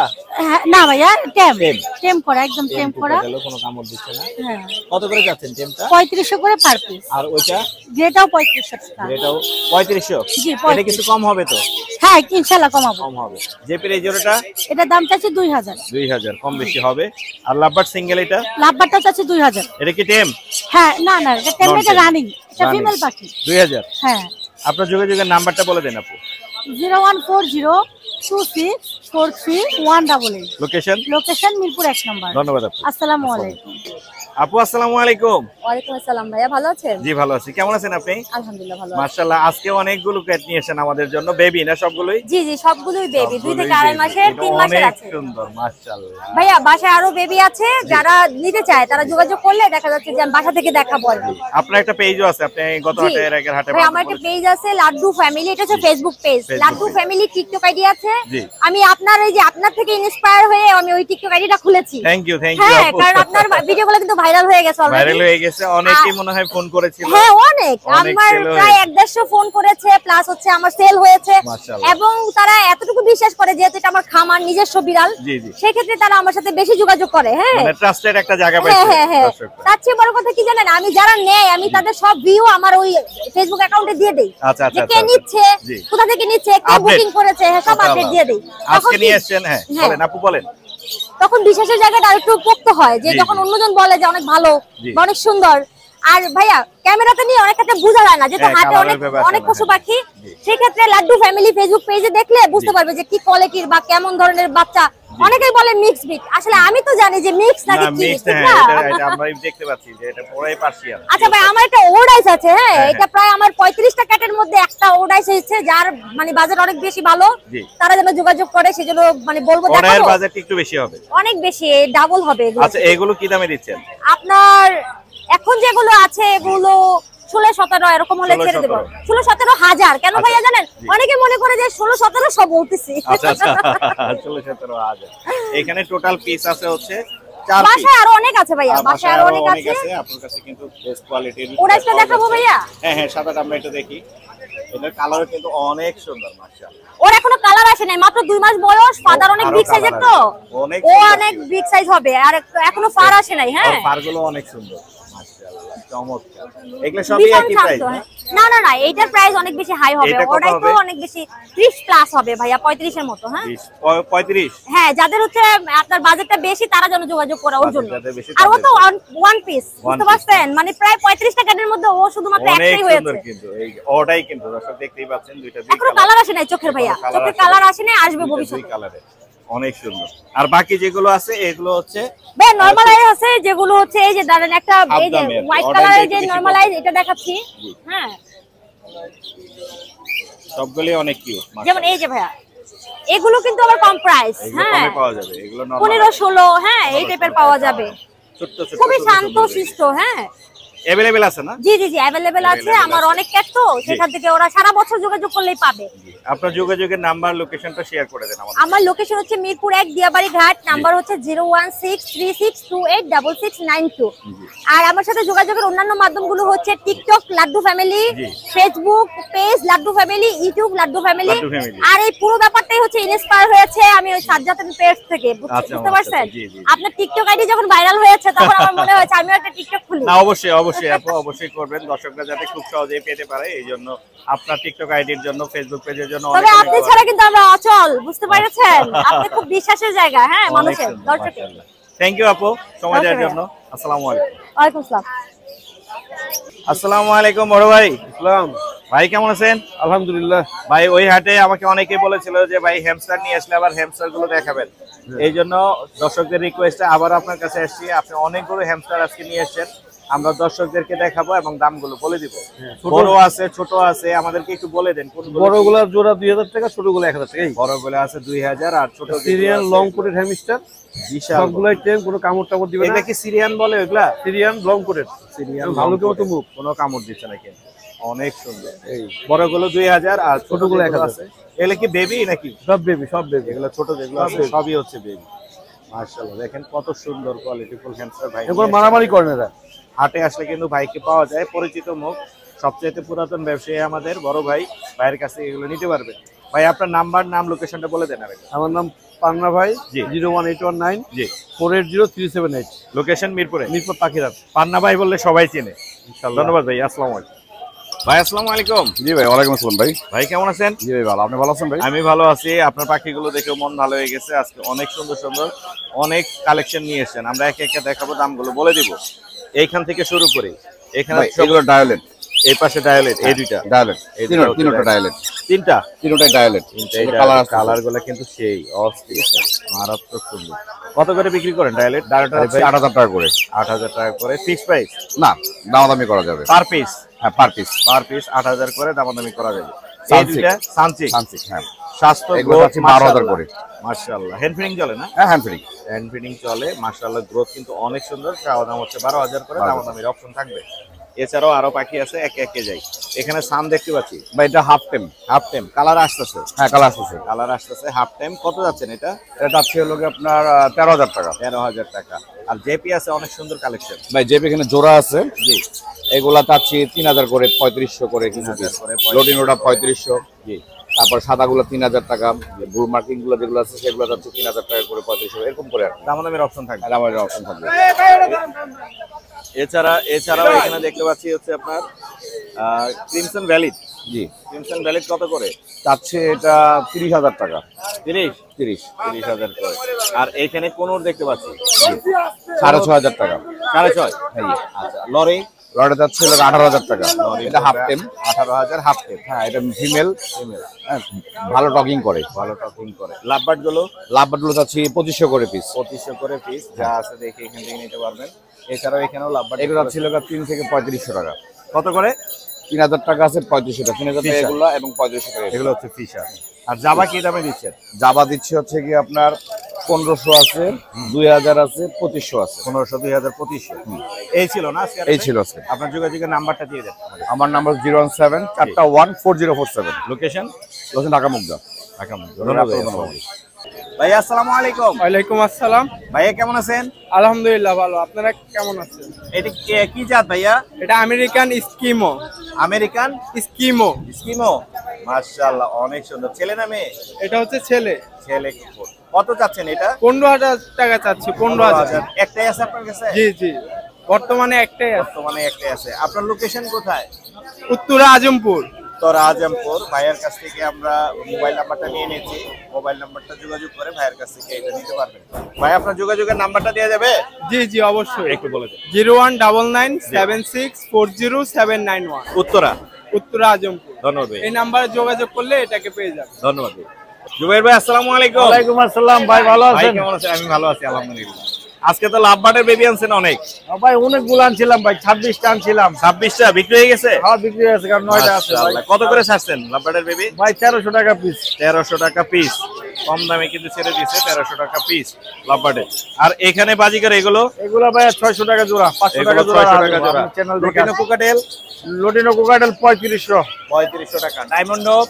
না ভাইয়া টেম। টেম। টেম করা, একদম টেম করা। কোকাটেলও কোনো কামড় দিচ্ছে না। হ্যাঁ। কত করে যাচ্ছেন টেমটা? 3500 করে পার পিস। আর ওইটা? গ্রেটাও 3500 টাকা। এটাও 3500? জি, এটা কিছু কম হবে তো? হ্যাঁ ইনশাআল্লাহ কমাবো। কম হবে। জেপির এই জোড়াটা? এটা দাম চাচ্ছি 2000। 2000 কম বেশি হবে। আর লাভবার্ড সিঙ্গেল এটা? লাভবারটা চাচ্ছি 2000। এটা কি টেম? হ্যাঁ না না, এটা টেম, এটা রানিং, এটা Running। ফিমেল পাখি। 2000? হ্যাঁ। আপনার যোগাযোগের নাম্বারটা বলে দেন আপু। 01402643188। লোকেশন? লোকেশন মিরপুর 1 নম্বর। ধন্যবাদ আপু। আসসালামু আলাইকুম। আপু আসসালামু আলাইকুম। ওয়ালাইকুম আসসালাম ভাইয়া, ভালো আছেন? জি ভালো আছি। কেমন আছেন আপনি? আলহামদুলিল্লাহ ভালো। মাশাআল্লাহ, আজকে অনেকগুলো ক্যাট নিয়ে এসেছেন আমাদের জন্য। বেবি না সবগুলোই? জি জি, সবগুলোই বেবি, 2 থেকে সবগুলোই 2.5 baby। মাসের, এটা 3 মাসের অনেক আছে। সুন্দর মাশাআল্লাহ। ভাইয়া বাসায় আরো বেবি আছে, যারা নিতে চায় তারা যোগাযোগ করলে দেখা যাচ্ছে যে আমি বাসা থেকে দেখাবো আর কি। আপনার একটা পেজও আছে, আপনি গত জি। হাটে এর আগের হাটে ভাই আমার একটা পেজ আছে লাড্ডু ফ্যামিলি, এটা হচ্ছে Facebook page. Laddu family TikTok ID আছে। জি। আমি আপনার এই যে আপনার থেকে ইন্সপায়ার হয়ে আমি ওই টিকটক আইডিটা খুলেছি। থ্যাংক ইউ হ্যাঁ, আপু। কারণ আপনার ভিডিওগুলো কিন্তু ভাইরাল হয়ে গেছে অলরেডি। ভাইরাল হয়ে গেছে, অনেকেই মনে হয় ফোন করেছিল। হ্যাঁ অনেক, অনেক আমার sell প্রায় হয়েছে। 150 ফোন করেছে, প্লাস হচ্ছে আমার সেল হয়েছে। মাশাআল্লাহ। এবং তারা এতটুকু বিশ্বাস করে যেহেতু এটা আমার খামার নিজস্ব বিড়াল, জি জি। সেই ক্ষেত্রে তারা আমার সাথে বেশি যোগাযোগ করে। হ্যাঁ মানে ট্রাস্টেড একটা জায়গা হ্যাঁ পাইছে হ্যাঁ হ্যাঁ। দর্শকরা। তার চেয়ে বড় কথা কি জানেন, আমি যারা নেয় আমি তাদের সব ভিউ আমার ওই ফেসবুক অ্যাকাউন্টে দিয়ে দেই। আচ্ছা আচ্ছা যে কে আচ্ছা। নিচ্ছে, জি। কোথা থেকে নিচ্ছে, কে Update। বুকিং করেছে, হ্যাঁ সব আপডেট দিয়ে দেই। আজকে নিয়ে এসেছেন? হ্যাঁ হ্যাঁ। বলেন আপু বলেন। তখন বিশ্বাসের জায়গাটা আরেকটু পোক্ত হয় যে জি, যখন জি। অন্যজন বলে যে অনেক ভালো জি। বা অনেক সুন্দর। আর ভাইয়া ক্যামেরাতে নিয়ে অনেক ক্ষেত্রে বোঝা যায় না, যেহেতু হ্যাঁ, হাতে colour-এর ব্যাপার আছে অনেক না, পশু হ্যাঁ। পাখি। জি। সেই ক্ষেত্রে লাড্ডু ফ্যামিলি ফেসবুক পেজে দেখলে বুঝতে জি। পারবে যে কি কোয়ালিটির বা কেমন ধরনের বাচ্চা। অনেকেই বলে মিক্স ব্রিড, আসলে আমি তো জানি যে মিক্স নাকি না কি, মিক্স, ঠিক হ্যাঁ না? এটা আমরা দেখতে পাচ্ছি যে এটা পুরাই পার্সিয়ান। আচ্ছা ভাই, আমার একটা ওডাইস আছে। হ্যাঁ, হ্যাঁ, এটা প্রায় আমার 35টা ক্যাটের মধ্যে একটা ওডাইস হচ্ছে, যার মানে বাজার অনেক বেশি ভালো। জি। তারা যেন যোগাযোগ করে, সেজন্য মানে বলবো অর্ডারের দেখাবো। বাজেট একটু বেশি হবে। অনেক বেশি, ডাবল হবে এগুলো। আচ্ছা এগুলো কি দামে দিচ্ছেন? আপনার এখন যেগুলো আছে এগুলো 16-17 এরকম হলে 16-17 ছেড়ে দেবো। 16-17 হাজার। কেন ভাইয়া জানেন, জি। অনেকে মনে করে যে 16-17 সব বলতেছি। আচ্ছা আচ্ছা 16-17 এখানে টোটাল পিস আছে হচ্ছে 4 পিস। বাসায় আরো অনেক আছে ভাইয়া, বাসায় আরো অনেক আছে। আপনার কাছে কিন্তু বেস্ট কোয়ালিটির। ওডাইসটা দেখাবো ভাইয়া? হ্যাঁ হ্যাঁ, সাদাটা আমরা একটু দেখি। এটার কালারও কিন্তু অনেক সুন্দর মাশাআল্লাহ। ওর এখনো কালার আসে নাই, মাত্র 2 মাস বয়স। ফাদার অনেক আরো বিগ সাইজের colour তো, আসবে। অনেক ও সুন্দর অনেক cute। বিগ সাইজ হবে। আর এখনো ফার আসে নাই। আর হ্যাঁ পারগুলো অনেক সুন্দর মাশাআল্লাহ, চমৎকার। এগুলো সবই ভীষণ একই শান্ত। প্রাইস না? না না না, এইটার প্রাইস অনেক বেশি হাই হবে। এটা কত ওটাই তো হবে? অনেক বেশি 30 প্লাস হবে ভাইয়া, 35 এর মতো। হ্যাঁ 35? হ্যাঁ, যাদের হচ্ছে আপনার বাজেটটা বেশি তারা যেন যোগাযোগ করে ওর জন্য। যাদের বেশি আর ও তো তাদের ওয়ান পিস, বুঝতে piece। পারছেন? মানে প্রায় 35 টাকার মধ্যে ও শুধুমাত্র অনেক একটাই সুন্দর হয়েছে। কিন্তু এই ওটাই কিন্তু দর্শক দেখতেই পাচ্ছেন, দুইটা দুই এখনো কালার আসে নাই চোখের ভাইয়া, এখনো colour চোখের আসে কালার নাই। আসে নাই, আসবে দুই ভবিষ্যতে। কালারে অনেক সুন্দর। আর বাকি যেগুলো আছে এগুলো হচ্ছে ভাই নরমাল আই আছে, যেগুলো হচ্ছে এই যে দাঁড়ান একটা এই যে দামের, হোয়াইট order কালারের একটু যে বেশি নরমাল আই, এটা দেখাচ্ছি। জি। হ্যাঁ, সবগুলোই অনেক কিউট। যেমন এই যে ভাইয়া, এগুলো কিন্তু আবার কম প্রাইস। এগুলো হ্যাঁ, কমে পাওয়া যাবে, এগুলো নরমাল 15-16, হ্যাঁ এই টাইপের পাওয়া যাবে। ছোট ছোট খুবই শান্ত শিষ্ট। হ্যাঁ अवेलेबल আছে না? জি জি জি, अवेलेबल আছে। Available আমার আছে। অনেক ক্যাট তো, সেখান থেকে ওরা সারা বছর যোগাযোগ করলেই পাবে। আপনার যোগাযোগের নাম্বার লোকেশনটা শেয়ার করে দেন আমাদের। আমার লোকেশন হচ্ছে মিরপুর 1 দিয়াবাড়ি ঘাট, নাম্বার হচ্ছে 01636286692। আর আমার সাথে যোগাযোগের অন্যান্য মাধ্যমগুলো হচ্ছে টিকটক লাড্ডু ফ্যামিলি, জি। Facebook page Laddu family, YouTube Laddu family. Laddu family। আর এই পুরো ব্যাপারটাই হচ্ছে ইন্সপায়ার হয়েছে আমি ওই সাজ্জাতের পেজ থেকে, আচ্ছা, বুঝতে পারছেন? জি, জি। আপনার টিকটক আইডি যখন ভাইরাল হয়েছে তখন আমার মনে হয়েছে আমিও একটা টিকটক খুলি। না অবশ্যই অবশ্যই আপু অবশ্যই করবেন, দর্শকরা যাতে খুব সহজেই পেতে পারে এই জন্য আপনার টিকটক আইডির জন্য, ফেসবুক পেজের জন্য তবে আপনি ছাড়া কিন্তু আমরা অচল, বুঝতে পেরেছেন? আপনি খুব বিশ্বাসের জায়গা, হ্যাঁ মানুষের, দর্শকের। থ্যাংক ইউ আপু সময় দেওয়ার Okay, জন্য। আসসালামু আলাইকুম। ওয়ালাইকুম আসসালাম। আসসালামু আলাইকুম বড় ভাই। ইসলাম ভাই কেমন আছেন? আলহামদুলিল্লাহ। ভাই ওই হাটে আমাকে অনেকেই বলেছিল যে ভাই হ্যামস্টার নিয়ে আসলে আবার হ্যামস্টার গুলো দেখাবেন, এই জন্য দর্শকদের রিকোয়েস্টে আবার আপনার কাছে আসছি। আপনি অনেকগুলো হ্যামস্টার আজকে নিয়ে এসেছেন, আমরা দর্শকদেরকে দেখাবো এবং দামগুলো বলে দিব। বড় আছে ছোট আছে, আমাদেরকে একটু বলে দেন। বড়গুলা জোড়া 2000 টাকা, ছোটগুলো 1000 টাকা। বড়গুলো আছে 2000 আর ছোট সিরিয়ান লং কোটেড হ্যামস্টার বিশাল সবগুলাই টেম, কোনো কামড় টামড় দিবে না। এটা কি সিরিয়ান বলে ওগুলা? সিরিয়ান লং কোটেড, সিরিয়ান ভালো কেউ তো মুখ, কোনো কামড় দিচ্ছে না কিন্তু অনেক সুন্দর। এই বড়গুলো 2000 আর ছোটগুলো 1000 আছে। এগুলো কি বেবি নাকি? সব বেবি, সব বেবি। এগুলো ছোট যেগুলো আছে সবই হচ্ছে বেবি। মাশাআল্লাহ, দেখেন কত সুন্দর কোয়ালিটি ফুল হ্যামস্টার ভাই। এগুলো মারামারি করে না। হাটে আসলে কিন্তু ভাইকে পাওয়া যায়, পরিচিত মুখ, সবচেয়ে পুরাতন ব্যবসায়ী আমাদের বড় ভাই, ভাইয়ের কাছে এগুলো নিতে পারবে। ভাই আপনার নাম্বার, নাম, লোকেশনটা বলে দেন আগে। আমার নাম পান্না ভাই, জি। 01819 জি 480378, লোকেশন মিরপুরে। মিরপুর পাখিরাট। পান্না ভাই বললে সবাই চেনে। ধন্যবাদ ভাই, আসসালামু আলাইকুম। ভাই আসসালামু আলাইকুম। জি ভাই, ওয়ালাইকুম আসসালাম ভাই। ভাই কেমন আছেন? জি ভাই ভালো, আপনি ভালো আছেন ভাই? আমি ভালো আছি। আপনার পাখিগুলো দেখে মন ভালো হয়ে গেছে। আজকে অনেক সুন্দর সুন্দর অনেক কালেকশন নিয়ে এসেছেন, আমরা একে একে দেখাবো, দামগুলো বলে দিব। এইখান থেকে শুরু করি। এখানে এগুলো ডায়ালেট, এই পাশে ডায়ালেট, এই দুইটা ডায়ালেট, তিনটা ডায়ালেট, তিনটাই ডায়ালেট। কালার গুলো কিন্তু সেই অস্থির, মারাত্মক সুন্দর। কত করে বিক্রি করেন ডায়ালেট? ডায়ালেট 8000 টাকা করে। 8000 টাকা করে ফিক্স প্রাইস? না, দামাদামি করা যাবে। Per piece? হ্যাঁ, পার পিস। 8000 করে দামাদামি করা যাবে। এই সানসিক। দুইটা সানসিক, হ্যাঁ, স্বাস্থ্য এগুলো গ্রোথ আছে 12000 করে। মাশাআল্লাহ। হ্যান্ড ফিডিং চলে না? হ্যাঁ, হ্যান্ড ফ্রি। হ্যান্ড ফিডিং চলে, মাশাআল্লাহ। গ্রোথ কিন্তু অনেক সুন্দর। চাওয়া দাম হচ্ছে 12000 করে, দামাদামির অপশন থাকবে। এছাড়াও আরো পাখি আছে, একে একে যাই। এখানে সান দেখতে পাচ্ছি ভাই, এটা হাফ টেম। হাফ টাইম কালার আসতেছে। হ্যাঁ, কালার আসতেছে। কালার আসতেছে হাফ টাইম। কত যাচ্ছেন এটা? এটা যাচ্ছে হলো আপনার 13000 টাকা। 13000 টাকা। আর জেপি আছে অনেক সুন্দর কালেকশন। ভাই জেপি এখানে জোড়া আছে। জি এগুলা চাচ্ছি 3000 করে, 3500 করে কিছু 3000 করে, লোটিনোটা 3500। জি। তারপর সাদাগুলো 3000 টাকা, ব্লু মার্কিং গুলো যেগুলো আছে সেগুলো যাচ্ছে 3000 টাকা করে, 3500 এরকম করে আর কি। দামাদামির অপশন থাকবে। আর আমাদের অপশন থাকবে। এছাড়াও এখানে দেখতে পাচ্ছি হচ্ছে আপনার ক্রিমসন ভ্যালি। জি। ক্রিমসন ভ্যালি কত করে? চাচ্ছে এটা 30000 টাকা। 30,000 করে। আর এখানে কোনোর দেখতে পাচ্ছি 6500 টাকা। 6.5। আচ্ছা, লরি লড়ে যাচ্ছে 18000 টাকা। এটা হাফ টেম। 18,000 হাফ টেপ। হ্যাঁ, এটা ফিমেল। ভালো টকিং করে। ভালো টকিং করে। লাভবার্ড গুলো? লাভবার্ড গুলো চাচ্ছি 2500 করে পিস। 2500 করে পিস। যা আছে দেখে এখান থেকে নিতে পারবেন। এছাড়াও এখানেও লাভবার্ড এগুলো ছিল 3 থেকে 3500 টাকা। কত করে? 3000 টাকা আছে, 3500 টাকা। 3000 টাকা এগুলো এবং 3500 টাকা এগুলো হচ্ছে ফিশার। আর জাবা কি দামে দিচ্ছেন? জাবা দিচ্ছে হচ্ছে কি আপনার 1500 আছে, 2000 আছে, 2500 আছে। 1500, 2000, 2500। এই ছিল না আজকে? এই ছিল আজকে। আপনার যোগাযোগের নাম্বারটা দিয়ে দেন। আমার নাম্বার 017-401-4047। লোকেশন? ঢাকা মুগদা। ধন্যবাদ ভাই। আসসালামু আলাইকুম। ওয়ালাইকুম আসসালাম। ভাইয়া কেমন আছেন? আলহামদুলিল্লাহ ভালো, আপনারা কেমন আছেন? এটা কি জাত ভাইয়া? এটা আমেরিকান স্কিমো। আমেরিকান স্কিমো। স্কিমো, মাশাআল্লাহ, অনেক সুন্দর। ছেলে না মেয়ে? এটা হচ্ছে ছেলে। ছেলে কুকুর। কত চাচ্ছেন এটা? 15,000 টাকা চাচ্ছি। 15,000। একটাই আছে আপনার কাছে? জি জি, বর্তমানে একটাই আছে। বর্তমানে একটাই আছে। আপনার লোকেশন কোথায়? উত্তরা আজমপুর। উত্তর আজমপুর। ভাইয়ের কাছ থেকে আমরা মোবাইল নাম্বারটা নিয়ে নিয়েছি। মোবাইল নাম্বারটা যোগাযোগ করে ভাইয়ের কাছ থেকে এটা নিতে পারবেন। ভাই আপনার যোগাযোগের নাম্বারটা দেওয়া যাবে? জি জি, অবশ্যই। একটু বলে দেন। 01997640791। উত্তরা আজমপুর। ধন্যবাদ ভাই। এই নাম্বারে যোগাযোগ করলে এটাকে পেয়ে যাবেন। ধন্যবাদ ভাই। জুবাইর ভাই আসসালামু আলাইকুম। ওয়ালাইকুম আসসালাম ভাই, ভালো ভাই আছেন? কেমন আছেন? আমি ভালো আছি আলহামদুলিল্লাহ। আজকে তো লাভবার্ডের বেবি আনছেন অনেক। ভাই অনেকগুলো আনছিলাম ভাই, 26টা আনছিলাম। 26টা বিক্রি হয়ে গেছে? হ্যাঁ, বিক্রি হয়েছে, কারণ 9টা আছে ভাই। মাশাআল্লাহ। কত করে ছাড়ছেন লাভবার্ডের বেবি? ভাই 1300 টাকা পিস। 1300 টাকা পিস। কম দামে কিন্তু ছেড়ে দিয়েছে, 1300 টাকা পিস লাভবার্ডের। আর এখানে বাজিকার এগুলো? এগুলো ভাই 600 টাকা জোড়া, 500 টাকা জোড়া। 600 টাকা জোড়া। Channel lutino cockatiel? Lutino cockatiel 3500। 3500 টাকা। Diamond dog?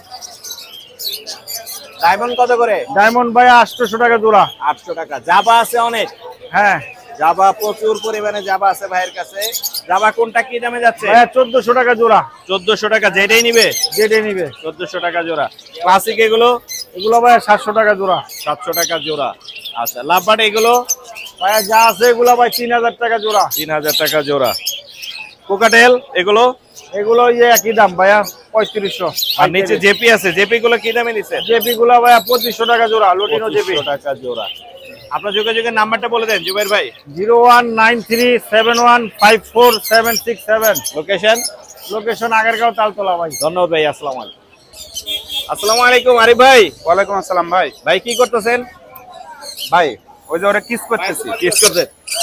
ডায়মন্ড কত করে? ডায়মন্ড ভাই 800 টাকা জোড়া। 800 টাকা। জাবা আছে অনেক? হ্যাঁ, জাবা প্রচুর পরিমাণে জাবা আছে ভাইয়ের কাছে। জাবা কোনটা কি দামে যাচ্ছে? ভাই 1400 টাকা জোড়া। 1400 টাকা। যেটাই নিবে? যেটা নিবে। 1400 টাকা জোড়া। ক্লাসিক এগুলো? এগুলো ভাই 700 টাকা জোড়া। 700 টাকা জোড়া। আচ্ছা, লাভবার্ড এগুলো? ভাই যা আছে এগুলো ভাই 3000 টাকা জোড়া। 3000 টাকা জোড়া। কোকাটেল এগুলো? এগুলো একই দাম ভাইয়া, 3500। আর নিচে জেপি আছে, জেপি গুলো কি দামে নিছে? জেপি গুলা ভাইয়া 2500 টাকা জোড়া। Lutino JP. 2500 টাকা জোড়া। আপনার যোগাযোগের নাম্বারটা বলে দেন জুবাইর ভাই। 01937154767। লোকেশন? লোকেশন আগারগাঁও তালতলা ভাই। ধন্যবাদ ভাই। আসসালামু আলাইকুম। আসসালামু আলাইকুম আরিফ ভাই। ওয়ালাইকুম আসসালাম ভাই। ভাই কি করতেছেন? ভাই ওই যে ওরা কিস করতেছি।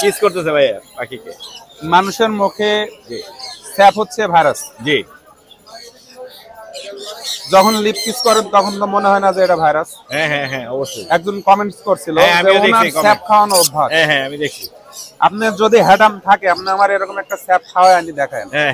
কিস করতেছে ভাই পাখিকে। মানুষের মুখে স্যাপ হচ্ছে ভাইরাস। জি। যখন লিপ কিস করেন তখন তো মনে হয় না যে এটা ভাইরাস। হ্যাঁ অবশ্যই। একজন কমেন্টস করছিল হ্যাঁ, যে আমিও ওনার দেখছি comment। স্যাপ খাওয়ানো অভ্যাস। হ্যাঁ আমি দেখছি। আপনি যদি হ্যাডাম থাকে আপনি আমার এরকম একটা স্যাপ খাওয়ায় আনি দেখায়। হ্যাঁ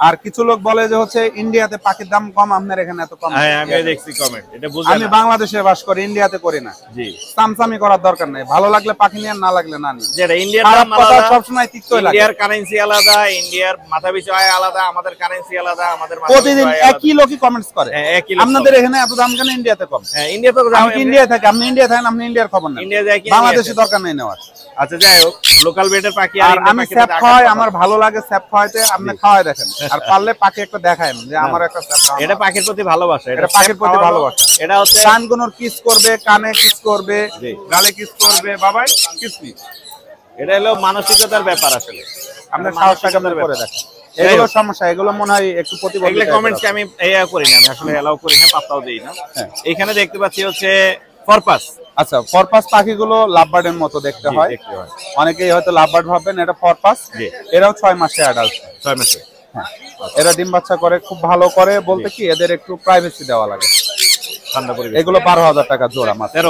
আর কিছু লোক বলে যে হচ্ছে ইন্ডিয়াতে পাখির দাম কম, আপনার এখানে এত কম। আমিও দেখছি কমেন্ট। এটা বুঝলাম। আমি বাংলাদেশে বাস করি, ইন্ডিয়াতে করি না। জি। সামসামি করার দরকার নাই, ভালো লাগলে পাখি নিয়ে, না লাগলে না নিয়ে। যেটা ইন্ডিয়ার খারাপ দাম কথা আলাদা, সবসময় তিক্তই লাগে। ইন্ডিয়ার কারেন্সি আলাদা, ইন্ডিয়ার মাথা পিছু আয় আলাদা, আমাদের কারেন্সি আলাদা, আমাদের মাথা প্রতিদিন পিছু আয় আলাদা। একই লোকই কমেন্টস করে হ্যাঁ, একই লোক আপনাদের এখানে এত দাম কেন, ইন্ডিয়াতে কম। হ্যাঁ, ইন্ডিয়া তো আমি ইন্ডিয়ায় থাকি, আপনি ইন্ডিয়া থাকেন, আপনি ইন্ডিয়ার খবর নেন। ইন্ডিয়া যায় কি বাংলাদেশে দরকার নেই নেওয়ার। আচ্ছা যাই হোক, লোকাল ব্রিডের পাখি আর ইন্ডিয়ান আমি পাখির স্যাপ মধ্যে খাওয়াই, আকাশ আমার ভালো লাগে স্যাপ খাওয়াইতে, আপনি খাওয়াই দেখেন। আর পারলে পাখি একটা দেখায় যে আমার একটা স্যাপ খাওয়ানো। এটা পাখির প্রতি ভালোবাসা। এটা পাখির প্রতি খাওয়ানো, ভালোবাসা। এটা হচ্ছে কানগুনোর কিস করবে, কানে কিস করবে, জি। গালে কিস করবে, বাবাই কিসমি। এটা হলো মানসিকতার ব্যাপার আসলে। আপনার সাহস টাকা করে দেখেন। এগুলো সমস্যা, এগুলো মনে হয় একটু এগুলো প্রতিবন্ধী। কমেন্টস আমি করি না, আমি আসলে এলাও করি না, পাত্তাও দেই না। হ্যাঁ। এখানে দেখতে পাচ্ছি হচ্ছে ফরপাস। আচ্ছা, ফরপাস পাখিগুলো লাভবার্ডের মতো দেখতে জি, হয়। দেখতে হয়। অনেকেই হয়তো লাভবার্ড ভাববেন, এটা ফরপাস। জি। এরাও 6 মাসে অ্যাডাল্ট। 6 মাসে। হ্যাঁ, এরা ডিম বাচ্চা করে, খুব ভালো করে বলতে কি এদের একটু প্রাইভেসি দেওয়া লাগে। ঠান্ডা পরিবেশ। এগুলো 12,000 টাকা জোড়া মাত্র।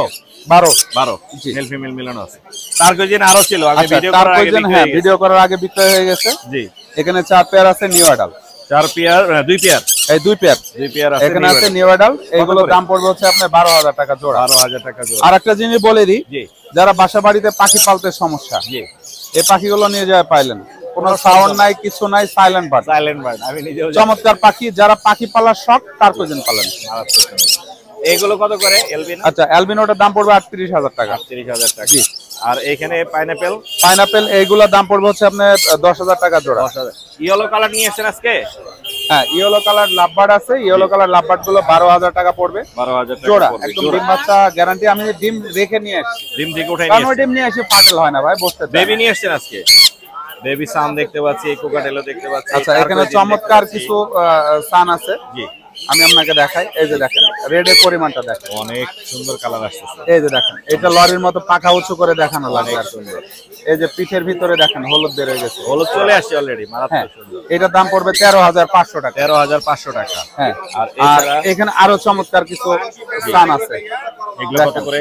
12 জি। মেল ফিমেল মিলানো আছে। তার কয়দিন আরো ছিল, আমি আচ্ছা, ভিডিও তার করার আগে প্রয়োজন, বিক্রি হ্যাঁ, হয়ে গেছে। ভিডিও করার আগে বিক্রয় হয়ে গেছে। জি। এখানে 4 পেয়ার আছে নিউ অ্যাডাল্ট। 4 pair, 2 pair. এই 2 পেয়ার। 2 পেয়ার আছে। এখানে আছে নিউ অ্যাডাল্ট। এগুলোর দাম পড়বে হচ্ছে আপনার 12,000 টাকা জোড়া। 12,000 টাকা জোড়া। আর একটা জিনিস বলে দিই, জি। যারা বাসা বাড়িতে পাখি পালতে সমস্যা, জি। এই পাখিগুলো নিয়ে যায় পাইলেন, কোনো সাউন্ড নাই, কিছু নাই, সাইলেন্ট বার্ড। Silent bird. আমি নিজেও চমৎকার পাখি, যারা পাখি পালার শখ তার প্রয়োজন পালেন। এগুলো কত করে এলবিনো? আচ্ছা, অ্যালবিনোটার দাম পড়বে 38,000 টাকা। 30,000 টাকা। জি। আর এখানে পাইনাপেল পাইনাপেল এইগুলোর দাম পড়বে হচ্ছে আপনার 10,000 টাকা জোড়া। 10,000। ইয়েলো কালার নিয়ে এসেছেন আজকে? হ্যাঁ, ইয়েলো কালার লাভবার্ড আছে। ইয়েলো কালার লাভবার্ড গুলো 12,000 টাকা পড়বে 12,000 টাকা জোড়া। পড়বে। একদম ডিম বাচ্চা গ্যারান্টি। আমি ডিম রেখে নিয়ে আসছি, ডিম থেকে উঠাই কারণ নিয়ে ওই ডিম নিয়ে এসে ফাটেল হয় না ভাই, বসতে দেয় বেবি না। নিয়ে এসেছেন আজকে? বেবি সান দেখতে পাচ্ছি, কোকাটেলও দেখতে পাচ্ছি। আচ্ছা, এখানে চমৎকার কিছু সান আছে, জি। আমি আপনাকে দেখাই। এই যে দেখেন, রেডের পরিমাণটা দেখেন, অনেক সুন্দর কালার আসছে। এই যে দেখেন, এটা লরির মতো পাখা উঁচু করে দেখানো লাগে। আর সুন্দর, এই যে পিঠের ভিতরে দেখেন হলুদ বের হয়ে গেছে, হলুদ চলে আসছে অলরেডি, হ্যাঁ, মারাত্মক সুন্দর। এটার দাম পড়বে 13,500 টাকা। 13,500 টাকা। হ্যাঁ, আর আর এছাড়া এখানে আরো চমৎকার কিছু সান আছে। এগুলো কত দেখেন, করে?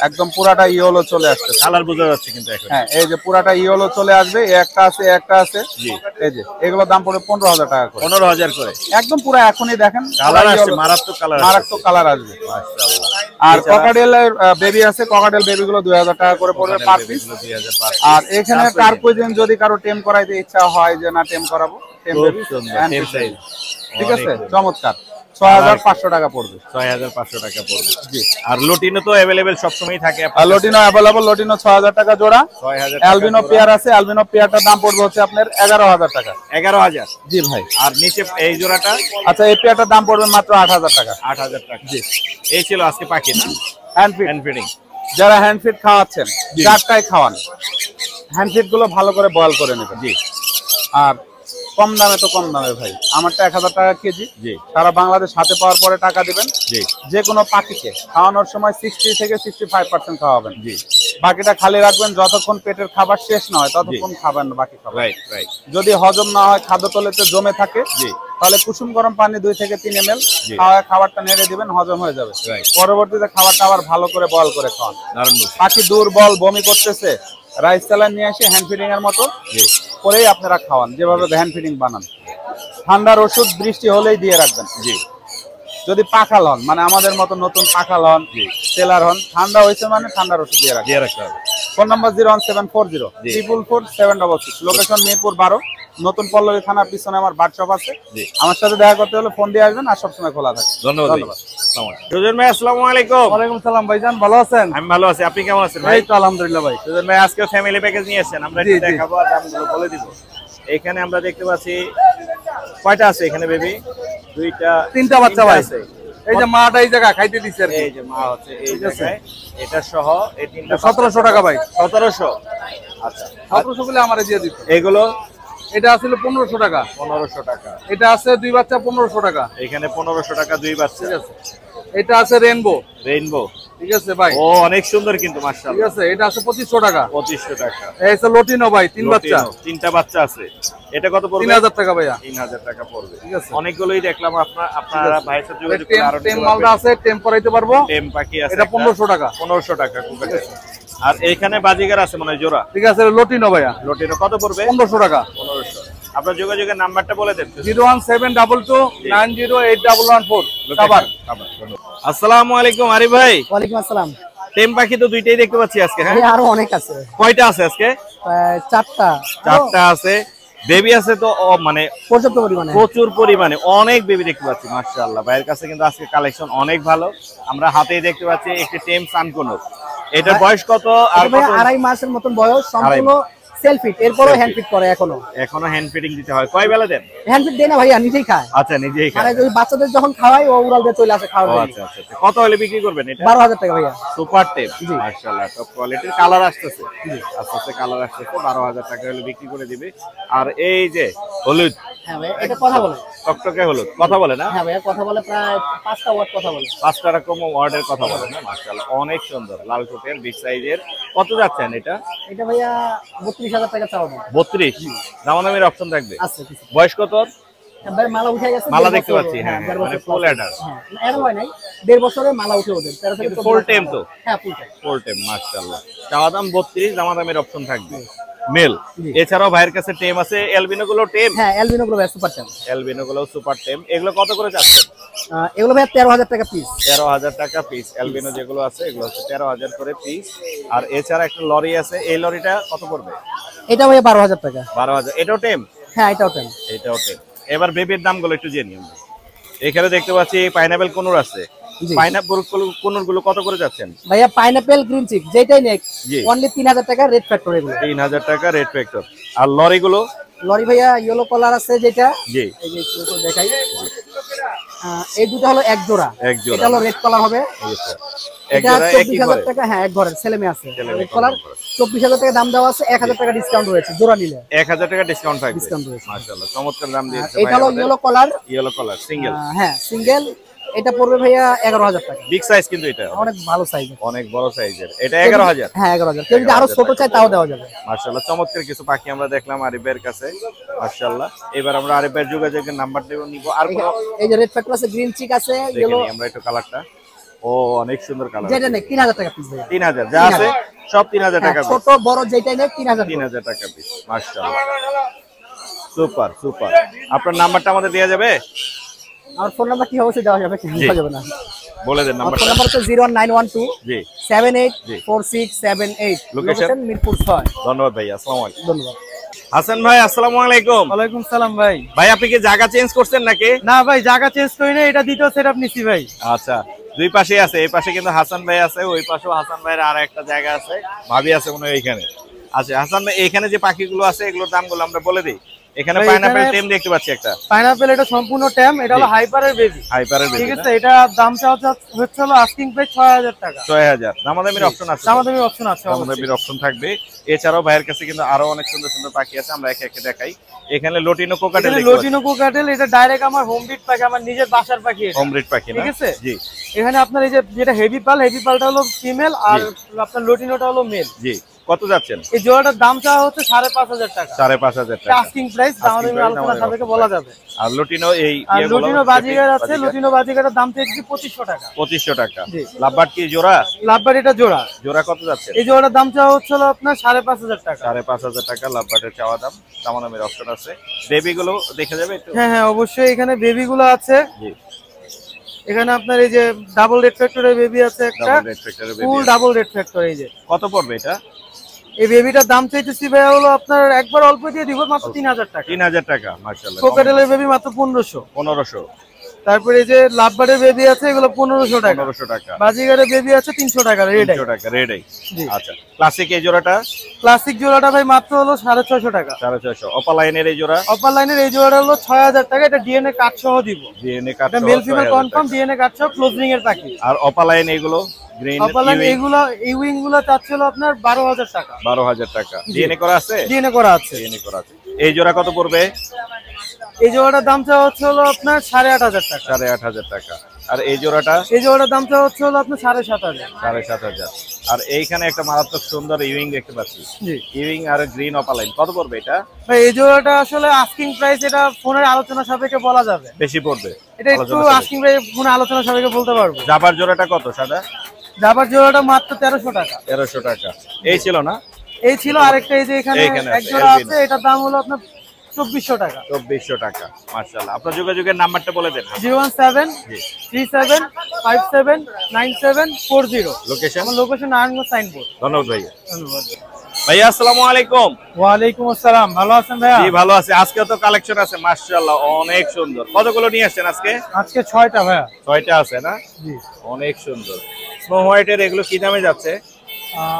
একদম পুরাটা ইয়েলো চলে আসছে। কালার বোঝা যাচ্ছে কিন্তু এখন। হ্যাঁ, এই যে পুরাটা ইয়েলো চলে আসবে, এই একটা আছে, এই একটা আছে। জি। এই যে এগুলোর দাম পড়বে 15,000 টাকা করে। 15,000 করে। একদম পুরো এখনই দেখেন কালার আসছে, yellow, মারাত্মক কালার মারাত্মক কালার আসবে। মাশাআল্লাহ। আর ককাটেলের বেবি আছে, ককাটেল বেবি গুলো 2,000 টাকা করে পড়বে পার পিস। 2000 পার। আর এখানে কার প্রয়োজন, যদি কারো টেম করাইতে ইচ্ছা হয় যে না টেম করাবো, টেম খুব বেবি সুন্দর, and টেম fish সাইজ। baby। ঠিক আছে, চমৎকার। 6,500 টাকা পড়বে। 6,500 টাকা পড়বে। জি। আর লুটিনো তো अवेलेबल সব সময় থাকে আর আপনার লটিনো অ্যাভেলেবল, লটিনো 6,000 টাকা জোড়া। 6,000 টাকা অ্যালবিনো জোড়া। পেয়ার আছে, অ্যালবিনো পেয়ারটার দাম পড়বে হচ্ছে আপনার 11,000 টাকা। 11,000। জি ভাই। আর নিচে এই জোড়াটা আচ্ছা, এই পেয়ারটার দাম পড়বে মাত্র 8,000 টাকা। 8,000 টাকা। জি। এই ছিল আজকে পাখি না? Hand feed. Hand feeding. যারা হ্যান্ড ফিড খাওয়াচ্ছেন, চারটায় খাওয়ান, হ্যান্ড ফিড গুলো ভালো করে বয়েল করে নেবেন। জি। আর কম দামে তো কম দামে ভাই, আমারটা 1,000 টাকা কেজি। জি। সারা বাংলাদেশ হাতে পাওয়ার পরে টাকা দিবেন। জি। যে কোনো পাখিকে খাওয়ানোর সময় 60 থেকে 65% খাওয়াবেন। জি। বাকিটা খালি রাখবেন, যতক্ষণ পেটের খাবার শেষ না হয় ততক্ষণ খাবেন না বাকি খাবার। Right right. যদি হজম না হয়, খাদ্যতলেতে জমে থাকে, জি। তাহলে কুসুম গরম পানি 2 থেকে 3 ml জি। খাবারটা নেড়ে দিবেন, হজম হয়ে যাবে। Right. পরবর্তীতে খাবারটা আবার ভালো করে বয়েল করে খাওয়ান। দারুণ। পাখি দুর্বল, বমি করতেছে, রাইস স্যালাইন নিয়ে এসে হ্যান্ড ফিডিং এর মতো জি। করেই আপনারা খাওয়ান, যেভাবে হ্যান্ড ফিডিং বানান। ঠান্ডার ওষুধ বৃষ্টি হলেই দিয়ে রাখবেন। জি। যদি পাখাল হন, মানে আমাদের মতো নতুন পাখাল হন, সেলার হন, ঠান্ডা হয়েছে মানে ঠান্ডার ওষুধ দিয়ে রাখবেন। দিয়ে রাখতে হবে। ফোন নাম্বার 01740 444 লোকেশন মিরপুর 12, নতুন পল্লবী থানার পিছনে আমার বার্কশপ আছে। জি। আমার সাথে দেখা করতে হলে ফোন দিয়ে আসবেন, আর সবসময় খোলা থাকে। ধন্যবাদ। আসসালামু আলাইকুম। সুজন ভাই আসসালামু আলাইকুম। ওয়ালাইকুম সালাম ভাইজান, ভালো আছেন? আমি ভালো আছি, আপনি কেমন আছেন ভাই? এই তো আলহামদুলিল্লাহ ভাই। সুজন ভাই আজকে ফ্যামিলি প্যাকেজ নিয়ে এসেছেন, আমরা জি, একটু জি। দেখাবো আর দামগুলো বলে দিব। এখানে আমরা দেখতে পাচ্ছি কয়টা আছে এখানে বেবি? দুইটা, তিনটা বাচ্চা ভাই। আছে। এই যে মাটা এই জায়গা খাইতে দিছে আর কি। এই যে মা হচ্ছে এই ঠিক আছে। জায়গায়, এটা সহ এই তিনটা 1700 টাকা ভাই। 1700। আচ্ছা। 1700 বলে আমারে দিয়ে দিত। এগুলো এটা আছিল 1500 টাকা। 1500 টাকা। এটা আছে দুই বাচ্চা 1500 টাকা। এখানে 1500 টাকা দুই বাচ্চা। ঠিক আছে। এটা আছে রেইনবো। রেইনবো। ঠিক আছে ভাই। ও অনেক সুন্দর কিন্তু মাশাআল্লাহ। ঠিক আছে। এটা আছে 2500 টাকা। 2500 টাকা। এই আছে লটিনো ভাই, তিন বাচ্চা। তিনটা বাচ্চা আছে। এটা কত পড়বে? 3000 টাকা ভাইয়া। 3000 টাকা পড়বে। ঠিক আছে। অনেকগুলোই দেখলাম আপনারা ভাইয়ের সাথে যোগাযোগ করে আরো টেম মালটা আছে, টেম করাইতে পারবো। টেম পাখি আছে। এটা 1500 টাকা। 1500 টাকা কোকাটেল। আর এইখানে বাজিগার আছে মনে হয় জোড়া। ঠিক আছে, লটিনো ভাইয়া। লটিনো কত পড়বে? 1500 টাকা। 1500। আপনার যোগাযোগের নাম্বারটা বলে দেন। 01722908114 সাবার। আসসালামু আলাইকুম আরিফ ভাই। ওয়ালাইকুম আসসালাম। টেম পাখি তো দুইটাই দেখতে পাচ্ছি আজকে। হ্যাঁ, আরো অনেক আছে। কয়টা আছে আজকে? 4টা। 4টা আছে। বেবি আছে তো মানে পর্যাপ্ত পরিমাণে, প্রচুর পরিমাণে অনেক বেবি দেখতে পাচ্ছি মাশাআল্লাহ। ভাইয়ের কাছে কিন্তু আজকে কালেকশন অনেক ভালো। আমরা হাতেই দেখতে পাচ্ছি একটি টেম সানকোনর। এটার বয়স কত? আর কত? 2.5 মাসের মতন বয়স, সম্পূর্ণ সেলফ ফিট, এরপরও হ্যান্ড ফিট করে। এখনো হ্যান্ড ফিটিং দিতে হয়। কয় বেলা দেন? হ্যান্ড ফিট দেয় না ভাইয়া, নিজেই খায়। আচ্ছা, নিজেই খায়। মানে যদি বাচ্চাদের যখন খাওয়াই ও উড়াল দিয়ে চলে আসে খাওয়ার জন্য। আচ্ছা আচ্ছা। কত হলে বিক্রি করবেন এটা? 12000 টাকা ভাইয়া। সুপার টেম মাশাআল্লাহ, টপ কোয়ালিটির। কালার আসতেছে, আস্তে আস্তে কালার আসতেছে। 12000 টাকা হলে বিক্রি করে দিবে। আর এই যে হলুদ, হ্যাঁ ভাইয়া, এটা কথা বলে, টকটকে হলুদ কথা বলে না? হ্যাঁ ভাইয়া কথা বলে, প্রায় 5টা ওয়ার্ড কথা বলে। 5টা রকম ওয়ার্ডের কথা বলে না? মাশাআল্লাহ, অনেক সুন্দর লাল ঠোঁটের, বিগ সাইজের। কত যাচ্ছেন এটা? এটা ভাইয়া 32000 টাকা চাওয়া দাম। 32। দামাদামির অপশন থাকবে। আছে কিছু। বয়স কত? ভাই মালা উঠে গেছে, মালা দেখতে পাচ্ছি। হ্যাঁ, মানে ফুল অ্যাডার। হ্যাঁ, এর হয় নাই, 1.5 বছরে মালা উঠে ওদের। 13 থেকে ফুল টেম তো? হ্যাঁ, ফুল টেম। ফুল টেম মাশাআল্লাহ। চাওয়া দাম 32, দামাদামির অপশন থাকবে। মেল। এছাড়াও ভাইয়ের কাছে টেম আছে। এলবিনো গুলো টেম? হ্যাঁ, এলবিনো গুলো সুপার টেম। এলবিনো গুলো সুপার টেম। এগুলো কত করে যাচ্ছেন? এগুলো ভাইয়া 13000 টাকা পিস। 13000 টাকা পিস। এলবিনো যেগুলো আছে এগুলো হচ্ছে 13000 করে পিস। আর এছাড়া একটা লরি আছে, এই লরিটা কত পড়বে? এটা ভাইয়া 12000 টাকা। 12000। এটাও টেম? হ্যাঁ, এটাও টেম। এটাও টেম। এবার বেবির দামগুলো একটু জেনে নিন। এখানে দেখতে পাচ্ছি পাইনাপেল কোনুর আছে। পাইনাপল কোনুর গুলো কত করে যাচ্ছেন? ভাইয়া পাইনাপল গ্রিন চিক যেটাই নেক জি। অনলি 3000 টাকা রেড ফ্যাক্টর। এগুলো 3000 টাকা রেড ফ্যাক্টর। আর লরি গুলো? লরি ভাইয়া ইয়েলো কালার আছে যেটা, জি, এই যে একটু দেখাই। এই দুটো হলো এক জোড়া। এক জোড়া। এটা হলো রেড কালার হবে। এক এটা জোড়া একই 24000 ঘরে? টাকা। হ্যাঁ, এক ঘরের ছেলে মেয়ে আছে। ছেলে মেয়ে রেড কালার 24000 টাকা দাম দেওয়া আছে। 1000 টাকা ডিসকাউন্ট রয়েছে জোড়া নিলে। 1000 টাকা ডিসকাউন্ট থাকবে। ডিসকাউন্ট রয়েছে। মাশাআল্লাহ, চমৎকার দাম দিয়েছে এটা হলো yellow colour. Yellow colour single? হ্যাঁ, সিঙ্গেল। এটা পড়বে ভাইয়া 11000 টাকা। বিগ সাইজ কিন্তু এটা অনেক ভালো সাইজ, অনেক বড় সাইজের। এটা 11000? হ্যাঁ 11000। কেউ যদি আরো ছোট চায় তাও দেওয়া যাবে। মাশাআল্লাহ, চমৎকার কিছু পাখি আমরা দেখলাম আরিফের কাছে মাশাআল্লাহ। এবার আমরা আরিফের যোগাযোগের নাম্বারটা নিব। আর এই যে রেড ফ্যাক্টর আছে, গ্রিন চিক আছে, ইয়েলো। আমরা একটু কালারটা, ও অনেক সুন্দর কালার। যেটা নেক 3000 টাকা পিস ভাইয়া। 3000 যা আছে সব 3000 টাকা পিস। ছোট বড় যেটাই নেক 3000 টাকা পিস। মাশাআল্লাহ, সুপার সুপার। আপনার নাম্বারটা আমাদের দেয়া যাবে? আর ফোন নাম্বার কি অবশ্যই দেওয়া যাবে, কিছু দেওয়া যাবে না। বলে দেন নাম্বারটা। ফোন নাম্বার হচ্ছে 01912 জি 784678। লোকেশন মিরপুর 6। ধন্যবাদ ভাই, আসসালামু আলাইকুম। ধন্যবাদ। হাসান ভাই আসসালামু আলাইকুম। ওয়ালাইকুম সালাম ভাই। ভাই আপনি কি জায়গা চেঞ্জ করছেন নাকি? না ভাই, জায়গা চেঞ্জ করি না, এটা দ্বিতীয় সেটআপ নিছি ভাই। আচ্ছা, দুই পাশেই আছে। এই পাশে কিন্তু হাসান ভাই আছে, ওই পাশেও হাসান ভাইয়ের আর একটা জায়গা আছে, ভাবি আছে মনে হয় এইখানে। আচ্ছা হাসান ভাই, এখানে যে পাখিগুলো আছে এগুলোর দামগুলো আমরা বলে দিই। এখানে পাইনাপল টেম দেখতে পাচ্ছি একটা। পাইনাপল এটা সম্পূর্ণ টেম। এটা হলো হাইপারের বেবি। হাইপারের বেবি, ঠিক আছে। এটা দাম হচ্ছে হলো আস্কিং প্রাইস 6000 টাকা। 6000। দামাদামির অপশন আছে? দামাদামির অপশন আছে। দামাদামির অপশন থাকবে। এছাড়াও ভাইয়ের কাছে কিন্তু আরো অনেক সুন্দর সুন্দর পাখি আছে, আমরা একে একে দেখাই। এখানে লটিনো কোকাটেল দেখতে পাচ্ছি। লটিনো কোকাটেল এটা ডাইরেক্ট আমার হোম ব্রিড পাখি, আমার নিজের বাসার পাখি। এটা হোম ব্রিড পাখি না? ঠিক আছে। জি। এখানে আপনার এই যে যেটা হেভি পালটা হলো ফিমেল, আর আপনার লটিনোটা হলো মেল। জি। কত যাচ্ছেন? এই জোড়াটার দাম চাওয়া হচ্ছে 5500 টাকা। 5500 টাকা আস্কিং প্রাইস। দামাদামি আলোচনা সাপেক্ষে বলা যাবে। আর লটিনো এই লটিনো বাজিগার আছে। লটিনো বাজিগারের দাম থেকে 2500 টাকা। 2500 টাকা। লাভবার্ড কি জোড়া? লাভবার্ড এটা জোড়া। জোড়া কত যাচ্ছে? এই জোড়াটার দাম চাওয়া হচ্ছে আপনার 5500 টাকা। 5500 টাকা লাভবার্ডের চাওয়া দাম। দামাদামির অপশন আছে। বেবি গুলো দেখা যাবে একটু? হ্যাঁ হ্যাঁ, অবশ্যই। এখানে বেবি গুলো আছে। জি। এখানে আপনার এই যে ডাবল রেড ফ্যাক্টরের বেবি আছে একটা, ডাবল রেড ফ্যাক্টরের বেবি। ফুল ডাবল রেড ফ্যাক্টর। এই যে কত পড়বে এটা? এই বেবিটার দাম চাইতেছি ভাই হলো আপনার একবার অল্প দিয়ে দিব, মাত্র 3000 টাকা। 3000 টাকা। মাশাআল্লাহ। কোকাটেলের বেবি মাত্র 1500। 1500। তারপরে এই যে লাভবার্ডের বেবি আছে, এগুলো 1500 টাকা। 1500 টাকা। বাজিগারের বেবি আছে 300 টাকা। রেড 300 টাকা রেড আই। আচ্ছা, ক্লাসিক এই জোড়াটা? ক্লাসিক জোড়াটা ভাই মাত্র হলো 650 টাকা। 650। অপালাইনের এই জোড়া? অপালাইনের এই জোড়াটা হলো 6000 টাকা। এটা ডিএনএ কার্ড সহ দিব। ডিএনএ কার্ড এটা male female confirm, DNA card সহ ক্লোজিং এর পাখি। আর অপালাইন এগুলো গ্রিন অপালাইন এগুলো ইউইং গুলো চাচ্ছিল আপনার 12000 টাকা। 12000 টাকা। ডিএনএ করা আছে? ডিএনএ করা আছে। ডিএনএ করা আছে। এই জোড়া কত পড়বে? এই জোড়াটার দাম চাওয়া হচ্ছে হলো আপনার 8,500 টাকা। 8,500 টাকা। আর এই জোড়াটা? এই জোড়াটার দাম চাওয়া হচ্ছে হলো আপনার 7,500। 7,500। আর এইখানে একটা মারাত্মক সুন্দর ইউইং দেখতে পাচ্ছি। জি। ইউইং আর গ্রিন অপালাইন কত পড়বে এটা? ভাই এই জোড়াটা আসলে আস্কিং প্রাইস, এটা ফোনের আলোচনা সাপেক্ষে বলা যাবে। বেশি পড়বে? এটা একটু আস্কিং প্রাইস ফোনে আলোচনা সাপেক্ষে বলতে পারবো। জাবার জোড়াটা কত সাদা? জাবার জোড়াটা মাত্র 1300 টাকা। 1300 টাকা। এই ছিল না? এই ছিল। আরেকটা এই যে এখানে এক জোড়া আছে, এটার দাম হলো আপনার 2400 টাকা। 2400 টাকা। মাশাআল্লাহ। আপনার যোগাযোগের নাম্বারটা বলে দেন। 01737579740। লোকেশন? আমার লোকেশন নারায়ণগঞ্জ সাইনবোর্ড। ধন্যবাদ ভাইয়া। ধন্যবাদ ভাইয়া আসসালামু আলাইকুম। ওয়ালাইকুম আসসালাম। ভালো আছেন ভাইয়া? জি ভালো আছি। আজকে তো কালেকশন আছে মাশাআল্লাহ, অনেক সুন্দর। কতগুলো নিয়ে আসছেন আজকে? আজকে 6টা ভাইয়া। 6টা আছে না? জি। অনেক সুন্দর। স্নো হোয়াইটের এগুলো কি দামে যাচ্ছে?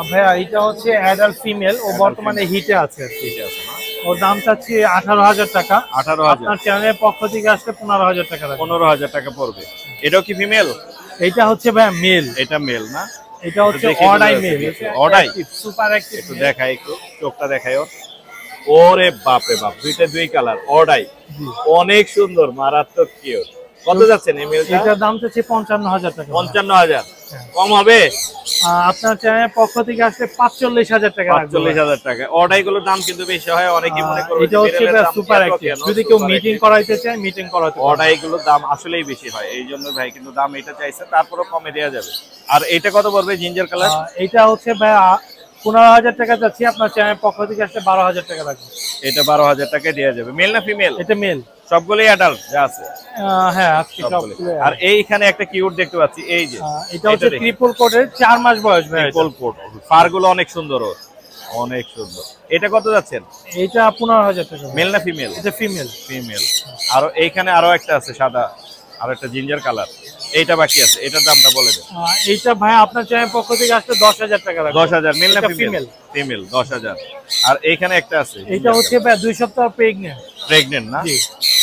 ভাইয়া এটা হচ্ছে অ্যাডাল্ট ফিমেল, ও বর্তমানে হিটে আছে। ঠিক আছে না? ওর দাম চাচ্ছি 18,000 টাকা। 18,000। আপনার চ্যানেলের পক্ষ থেকে আসলে 15,000 টাকা লাগবে। 15,000 টাকা পড়বে। এটাও কি ফিমেল? এটা হচ্ছে ভাইয়া মেল। এটা মেল না? এটা হচ্ছে দেখি অডাই বোঝা মেল। যাচ্ছে। অডাই? Super active. একটু দেখাই, একটু চোখটা দেখাই ওর। ওরে বাপ রে বাপ, দুইটা দুই কালার অডাই। অনেক সুন্দর, মারাত্মক কিউট। কত যাচ্ছেন এই মেলটা? এটার দাম চাচ্ছি 55,000 টাকা। 55,000। কম হবে? আপনার চ্যানেলের পক্ষ থেকে আসলে 45,000 টাকা লাগবে। 45,000 টাকা। অডাই গুলোর দাম কিন্তু বেশি হয়, অনেকেই মনে করে এটা হচ্ছে সুপার অ্যাক্টিভ। যদি কেউ মিটিং করাইতে চায় মিটিং করাতে পারে। অডাই গুলোর দাম আসলেই বেশি হয়, এই জন্য ভাই কিন্তু দাম এটা চাইছে, তারপরও কমে দেওয়া যাবে। আর এটা কত পড়বে জিঞ্জার কালার? এটা হচ্ছে ভাই 15,000 টাকা যাচ্ছে। আপনার চ্যানেলের পক্ষ থেকে আসলে 12,000 টাকা লাগবে। এটা 12,000 টাকায় দেওয়া যাবে। মেল না ফিমেল? এটা মেল। সবগুলোই অ্যাডাল্ট যা আছে? হ্যাঁ আজকে সবগুলো। সবগুলো। আর এইখানে একটা কিউট দেখতে পাচ্ছি, এই যে এটা হচ্ছে ট্রিপল কোটের 4 মাস বয়স ভাই। Triple coat. ফার গুলো অনেক সুন্দর, অনেক সুন্দর। এটা কত যাচ্ছেন? এটা 15,000 টাকা। মেল না ফিমেল? এটা ফিমেল। ফিমেল। আর এইখানে আরো একটা আছে সাদা, আর একটা জিঞ্জার কালার। এইটা বাকি আছে, এটার দামটা বলে দেন। এইটা ভাই আপনার চ্যানেলের পক্ষ থেকে আসলে 10,000 টাকা লাগবে। 10,000। মেল না এটা ফিমেল? ফিমেল। 10,000। আর এইখানে একটা আছে, এটা হচ্ছে ভাই 2 সপ্তাহ প্রেগন্যান্ট। প্রেগন্যান্ট না? জি।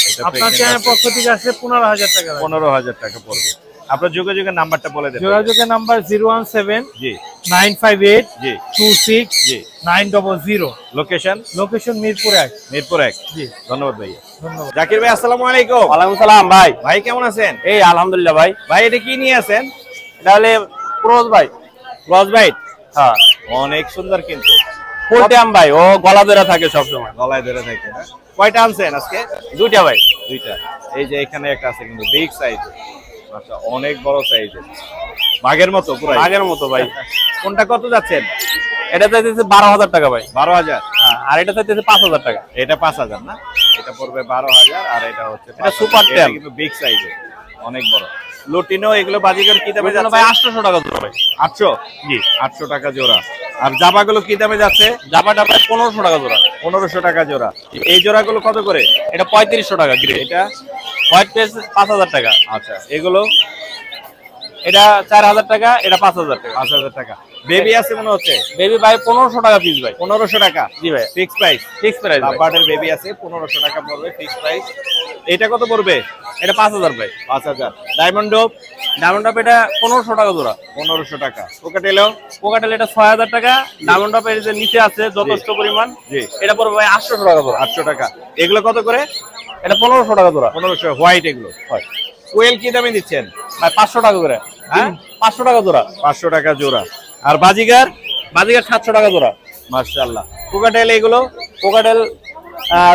এটা আপনার চ্যানেলের পক্ষ থেকে আসলে 15,000 টাকা লাগবে। 15,000 টাকা পড়বে। আপনার যোগাযোগের নাম্বারটা বলে দেন। যোগাযোগের নাম্বার 017 জি 958 জি 26 জি। 900। লোকেশন? লোকেশন মিরপুর 1। মিরপুর 1। জি। ধন্যবাদ ভাইয়া। ধন্যবাদ। জাকির ভাই আসসালামু আলাইকুম। ওয়ালাইকুম সালাম ভাই। ভাই কেমন আছেন? এই আলহামদুলিল্লাহ ভাই। ভাই এটা কি নিয়ে আছেন? এটা হলে ক্রস ভাই। Cross bite? হ্যাঁ। অনেক সুন্দর কিন্তু। ফুল টাইম ভাই, ও গলা ধরে থাকে সব সময়। গলায় ধরে থাকে না? কয়টা আনছেন আজকে? 2টা ভাই। 2টা। এই যে এখানে একটা আছে কিন্তু বিগ সাইজ। আচ্ছা, অনেক বড় সাইজের, বাঘের মতো পুরো। আগের মতো ভাই। কোনটা কত যাচ্ছেন? এটা চাইতেছে 12,000 টাকা ভাই। 12,000। আর এটা চাইতেছে 5,000 টাকা। এটা 5,000 না? এটা পড়বে 12,000। আর এটা হচ্ছে এটা সুপার এটা টেল, কিন্তু বিগ সাইজের, অনেক বড়। লুটিনো এগুলো বাজিকার কি দামে যাচ্ছে ভাই? 800 টাকা জোড়া ভাই। 800? জি 800 টাকা জোড়া। আর জাবাগুলো কি দামে যাচ্ছে? জাপাটা ভাই 1500 টাকা জোড়া। 1500 টাকা জোড়া। এই জোড়াগুলো কত করে? এটা 3500 টাকা গ্রে। এটা হোয়াইট পেস 5,000 টাকা। আচ্ছা, এগুলো এটা 4,000 টাকা, এটা 5,000 টাকা। 5,000 টাকা। বেবি আছে মনে হচ্ছে? বেবি ভাই 1500 টাকা পিস ভাই। 1500 টাকা? জি ভাই। Fix price? ফিক্স প্রাইস ভাই। লাভবার্ডের বেবি আছে, 1500 টাকা পড়বে ফিক্স প্রাইস। এটা কত পড়বে? এটা 5,000 ভাই। 5,000। Diamond dope? ডায়মন্ড ডপ এটা 1500 টাকা জোড়া। 1500 টাকা। কোকাটেলও? কোকাটেল এটা 6,000 টাকা। ডায়মন্ড ডপ এর যে নিচে আছে যথেষ্ট পরিমাণ, জি এটা পড়বে ভাই 800 টাকা জোড়া। 800 টাকা। এগুলো কত করে? এটা 1500 টাকা জোড়া। 1500। হোয়াইট এগুলো? হয় কোয়েল কি দামে দিচ্ছেন? ভাই 500 টাকা করে। হ্যাঁ 500 টাকা জোড়া। 500 টাকা জোড়া। আর বাজিগার? বাজিকার 700 টাকা জোড়া। মাশাআল্লাহ। কোকাটেল এগুলো? কোকাটেল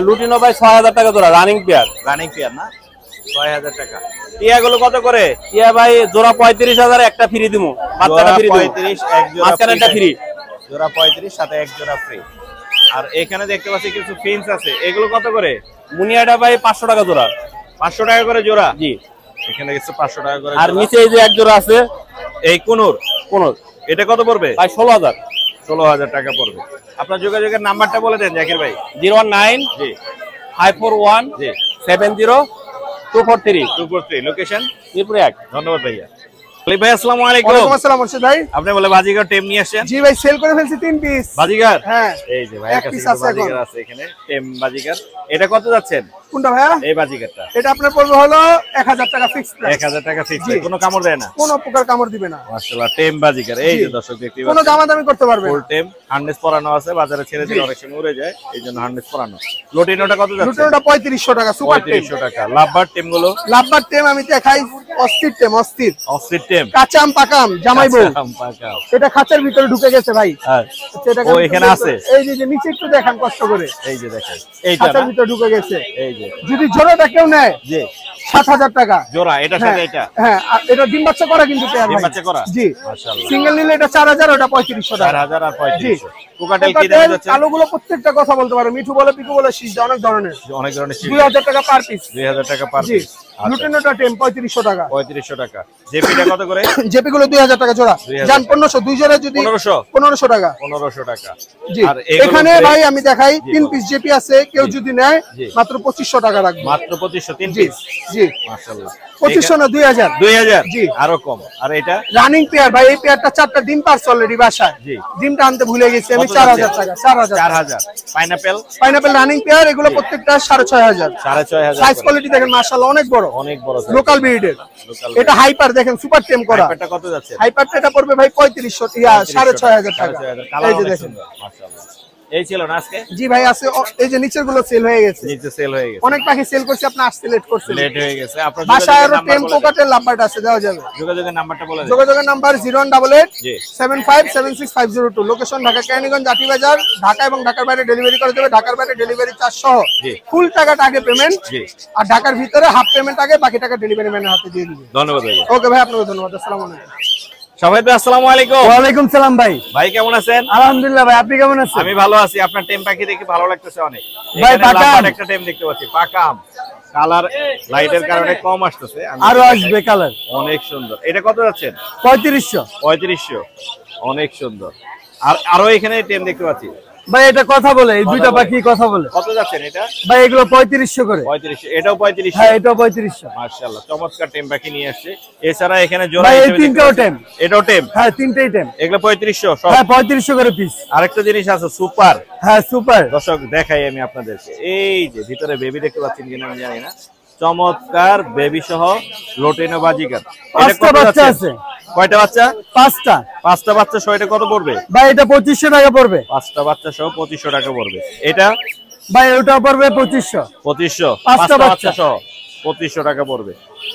লুটিনো ভাই 6,000 টাকা জোড়া, রানিং পেয়ার। রানিং পেয়ার না? 6,000 টাকা। টিয়াগুলো কত করে? ইয়া ভাই জোড়া 35,000, একটা ফ্রি দিমু, বাচ্চাটা ফ্রি দিমু। 35, এক জোড়া মাঝখানেরটা ফ্রি। জোড়া 35, সাথে এক জোড়া ফ্রি। আর এখানে দেখতে পাচ্ছি কিছু ফিন্স আছে, এগুলো কত করে? মুনিয়াটা ভাই 500 টাকা জোড়া। 500 টাকা করে জোড়া? জি। এখানে কিছু 500 টাকা করে। আর নিচে এই যে এক জোড়া আছে, এই কোনুর? কোন এটা কত পড়বে? ভাই 16,000। 16,000 টাকা পড়বে। আপনার যোগাযোগের নাম্বারটা বলে দেন জাকির ভাই। 019 জি 541 জি 70 243। 243। লোকেশন? মিরপুর 1। ধন্যবাদ ভাইয়া। আলী ভাই আসসালামু আলাইকুম। ওয়ালাইকুম আসসালাম মুর্শিদ ভাই। আপনি বলে বাজিগার টেম নিয়ে আসছেন? জি ভাই, সেল করে ফেলছি 3 পিস বাজিগার। হ্যাঁ, এই যে ভাইয়ের কাছে কিন্তু বাজিগার আছে এখানে, টেম বাজিগার। এটা কত যাচ্ছেন? কোনটা ভাইয়া? এই বাজিগারটা। এটা আপনার পড়বে হলো 1000 টাকা ফিক্স প্রাইস। 1000 টাকা ফিক্স, কোনো কামড় দেয় না? কোনো প্রকার কামড় দিবে না। মাশাআল্লাহ, টেম বাজিগার। এই যে দর্শক দেখতে কোনো পাচ্ছেন, দামাদামি করতে পারবে। ফুল টেম, হার্নেস পরানো আছে, বাজারে ছেড়ে দিলে অনেক সময় উড়ে যায়, এইজন্য হার্নেস পরানো। লোটিনোটা কত যাচ্ছে? লুটেনোটা 3500 টাকা সুপার টেম। 3500 টাকা। লাভবার টেম গুলো? লাভবার টেম আমি দেখাই, অস্থির টেম, অস্থির। অস্থির টেম, কাঁচাম পাকাম জামাই বউ। এটা খাঁচার ভিতরে ঢুকে গেছে ভাই। হ্যাঁ, ও এখানে আছে। এই যে নিচে একটু দেখান কষ্ট করে। এই যে দেখেন, এইটা খাঁচার না? ভিতরে ঢুকে গেছে। এই যে যদি জোড়াটা কেউ নেয় জি 7000 টাকা জোড়া, এটার সাথে এটা। হ্যাঁ, আর এটা ডিম বাচ্চা করা কিন্তু পেয়ার ডিম ভাই। বাচ্চা করা? জি, মাশাআল্লাহ। সিঙ্গেল নিলে এটা 4000, ওটা 3500 টাকা। 4000 আর জি। 3500। কোকাটেল কি দাম যাচ্ছে? কালোগুলো প্রত্যেকটা কথা বলতে পারে, মিঠু বলে, পিকু বলে, সিজদা, অনেক ধরনের। অনেক ধরনের 2000 টাকা পার পিস। 2000 টাকা পার জি, পিস। লুটেনোটা টেম 3500 টাকা। 3500 টাকা। জেপিটা কত করে? জেপি গুলো 2000 টাকা জোড়া। 2000 জান 1500, দুই জোড়া যদি 1500 টাকা। 1500 টাকা। জি, আর এগুলো এখানে যে- ভাই আমি দেখাই জি, 3 পিস জেপি আছে, কেউ যদি নেয় জি। মাত্র 2500 টাকা রাখবে। মাত্র 2500 3 জি পিস। জি, মাশাআল্লাহ। 2500 না 2000। 2000? জি। আরো কম। আর এটা? রানিং পেয়ার ভাই, এই পেয়ারটা 4টা ডিম পারছে অলরেডি বাসায়। জি। ডিমটা আনতে ভুলে গেছি আমি। কত 4000 যাচ্ছে? টাকা। 4000। 4000। পাইনাপেল? পাইনাপল রানিং পেয়ার, এগুলো প্রত্যেকটা 6500। 6500। সাইজ কোয়ালিটি দেখেন মাশাআল্লাহ অনেক বড়, অনেক বড় সাইজ। লোকাল ব্রিডের। লোকাল। এটা হাইপার দেখেন, সুপার টেম করা। হাইপারটা কত যাচ্ছে? হাইপারটা এটা পড়বে ভাই 3500, 6500 টাকা। 6500 কালার এই যে অনেক দেখেন। সুন্দর। মাশাআল্লাহ। এই ছিল না আজকে? জি ভাই আছে, এই যে নিচের গুলো সেল হয়ে গেছে। নিচে সেল হয়ে গেছে। অনেক পাখি সেল করছি, আপনি আসতে লেট করছেন। লেট হয়ে গেছে। আপনার বাসায় আরো নাম্বার টেম বলে দেন। কোকাটের লাম্বারটা আছে, দেওয়া যাবে। যোগাযোগের নাম্বারটা বলে দেন। যোগাযোগের নাম্বার 0188 জি। 7576 লোকেশন ঢাকা কেরানীগঞ্জ আটিবাজার। ঢাকা এবং ঢাকার বাইরে ডেলিভারি করে দেবে। ঢাকার বাইরে ডেলিভারি চার্জ সহ জি। ফুল টাকাটা আগে পেমেন্ট, জি। আর ঢাকার ভিতরে হাফ পেমেন্ট আগে, বাকি টাকা ডেলিভারি ম্যানের হাতে দিয়ে দিবে। ধন্যবাদ ভাই। ওকে ভাই, আপনাকে ধন্যবাদ। আসসালামু আলাইকুম। সবাই ভাই আসসালামু আলাইকুম। ওয়ালাইকুম সালাম ভাই। ভাই কেমন আছেন? আলহামদুলিল্লাহ ভাই, আপনি কেমন আছেন? আমি ভালো আছি। আপনার টেম পাখি দেখে ভালো লাগতেছে অনেক। ভাই, এখানে পাকা লাম্বার আম। একটা টেম দেখতে পাচ্ছি, পাকা আম। কালার লাইটের কারণে কম আসতেছে। আরো আসবে কালার। অনেক সুন্দর। এটা কত যাচ্ছেন? 3500 3500। অনেক সুন্দর। আর আরো এখানে টেম দেখতে পাচ্ছি। ভাই, এটা কথা বলে, এই দুইটা বলে। পাখি কথা বলে। কত যাচ্ছেন এটা? ভাই এগুলো 3500 করে। 3500। এটাও 3500। হ্যাঁ, এটাও 3500। মাশাআল্লাহ, চমৎকার টেম পাখি নিয়ে আসছে। এছাড়া এখানে জোড়া ভাই, এই হিসেবে দেখতে তিনটাও পাচ্ছি। টেম। এটাও টেম? হ্যাঁ, তিনটেই টেম। এগুলো 3500 সব? হ্যাঁ, 3500 করে পিস। আরেকটা জিনিস আছে, সুপার। হ্যাঁ, সুপার। দর্শক দেখাই আমি আপনাদেরকে। এই যে ভিতরে বেবি দেখতে পাচ্ছেন কিনা আমি জানি না, চমৎকার বেবি সহ লোটেনো বাজিকার। এটা 5টা কত বাচ্চা যাচ্ছে? আছে। কয়টা বাচ্চা? 5টা। 5টা বাচ্চা সহ এটা কত পড়বে? ভাই, এটা 2500 টাকা পড়বে। 5টা বাচ্চা সহ 2500 টাকা পড়বে। এটা ভাই, ওটা পড়বে 2500। 2500। 5টা 5টা বাচ্চা বাচ্চা সহ 2500 টাকা পড়বে।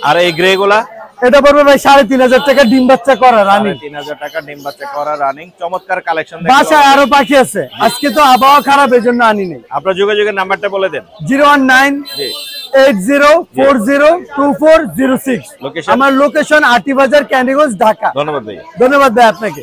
আর এই গ্রে গুলা? এটা পড়বে ভাই 3500 টাকা, ডিম বাচ্চা করা রানিং। 3000 টাকা ডিম বাচ্চা করা রানিং। চমৎকার কালেকশন। বাসায় আরো পাখি আছে, আজকে তো আবহাওয়া খারাপ, এজন্য আনি নেই। আপনার যোগাযোগের নাম্বারটা বলে দেন। 019 জি। 80402406। লোকেশন? আমার লোকেশন আটিবাজার, ক্যান্ডিগঞ্জ, ঢাকা। ধন্যবাদ ভাই। ধন্যবাদ ভাই আপনাকে।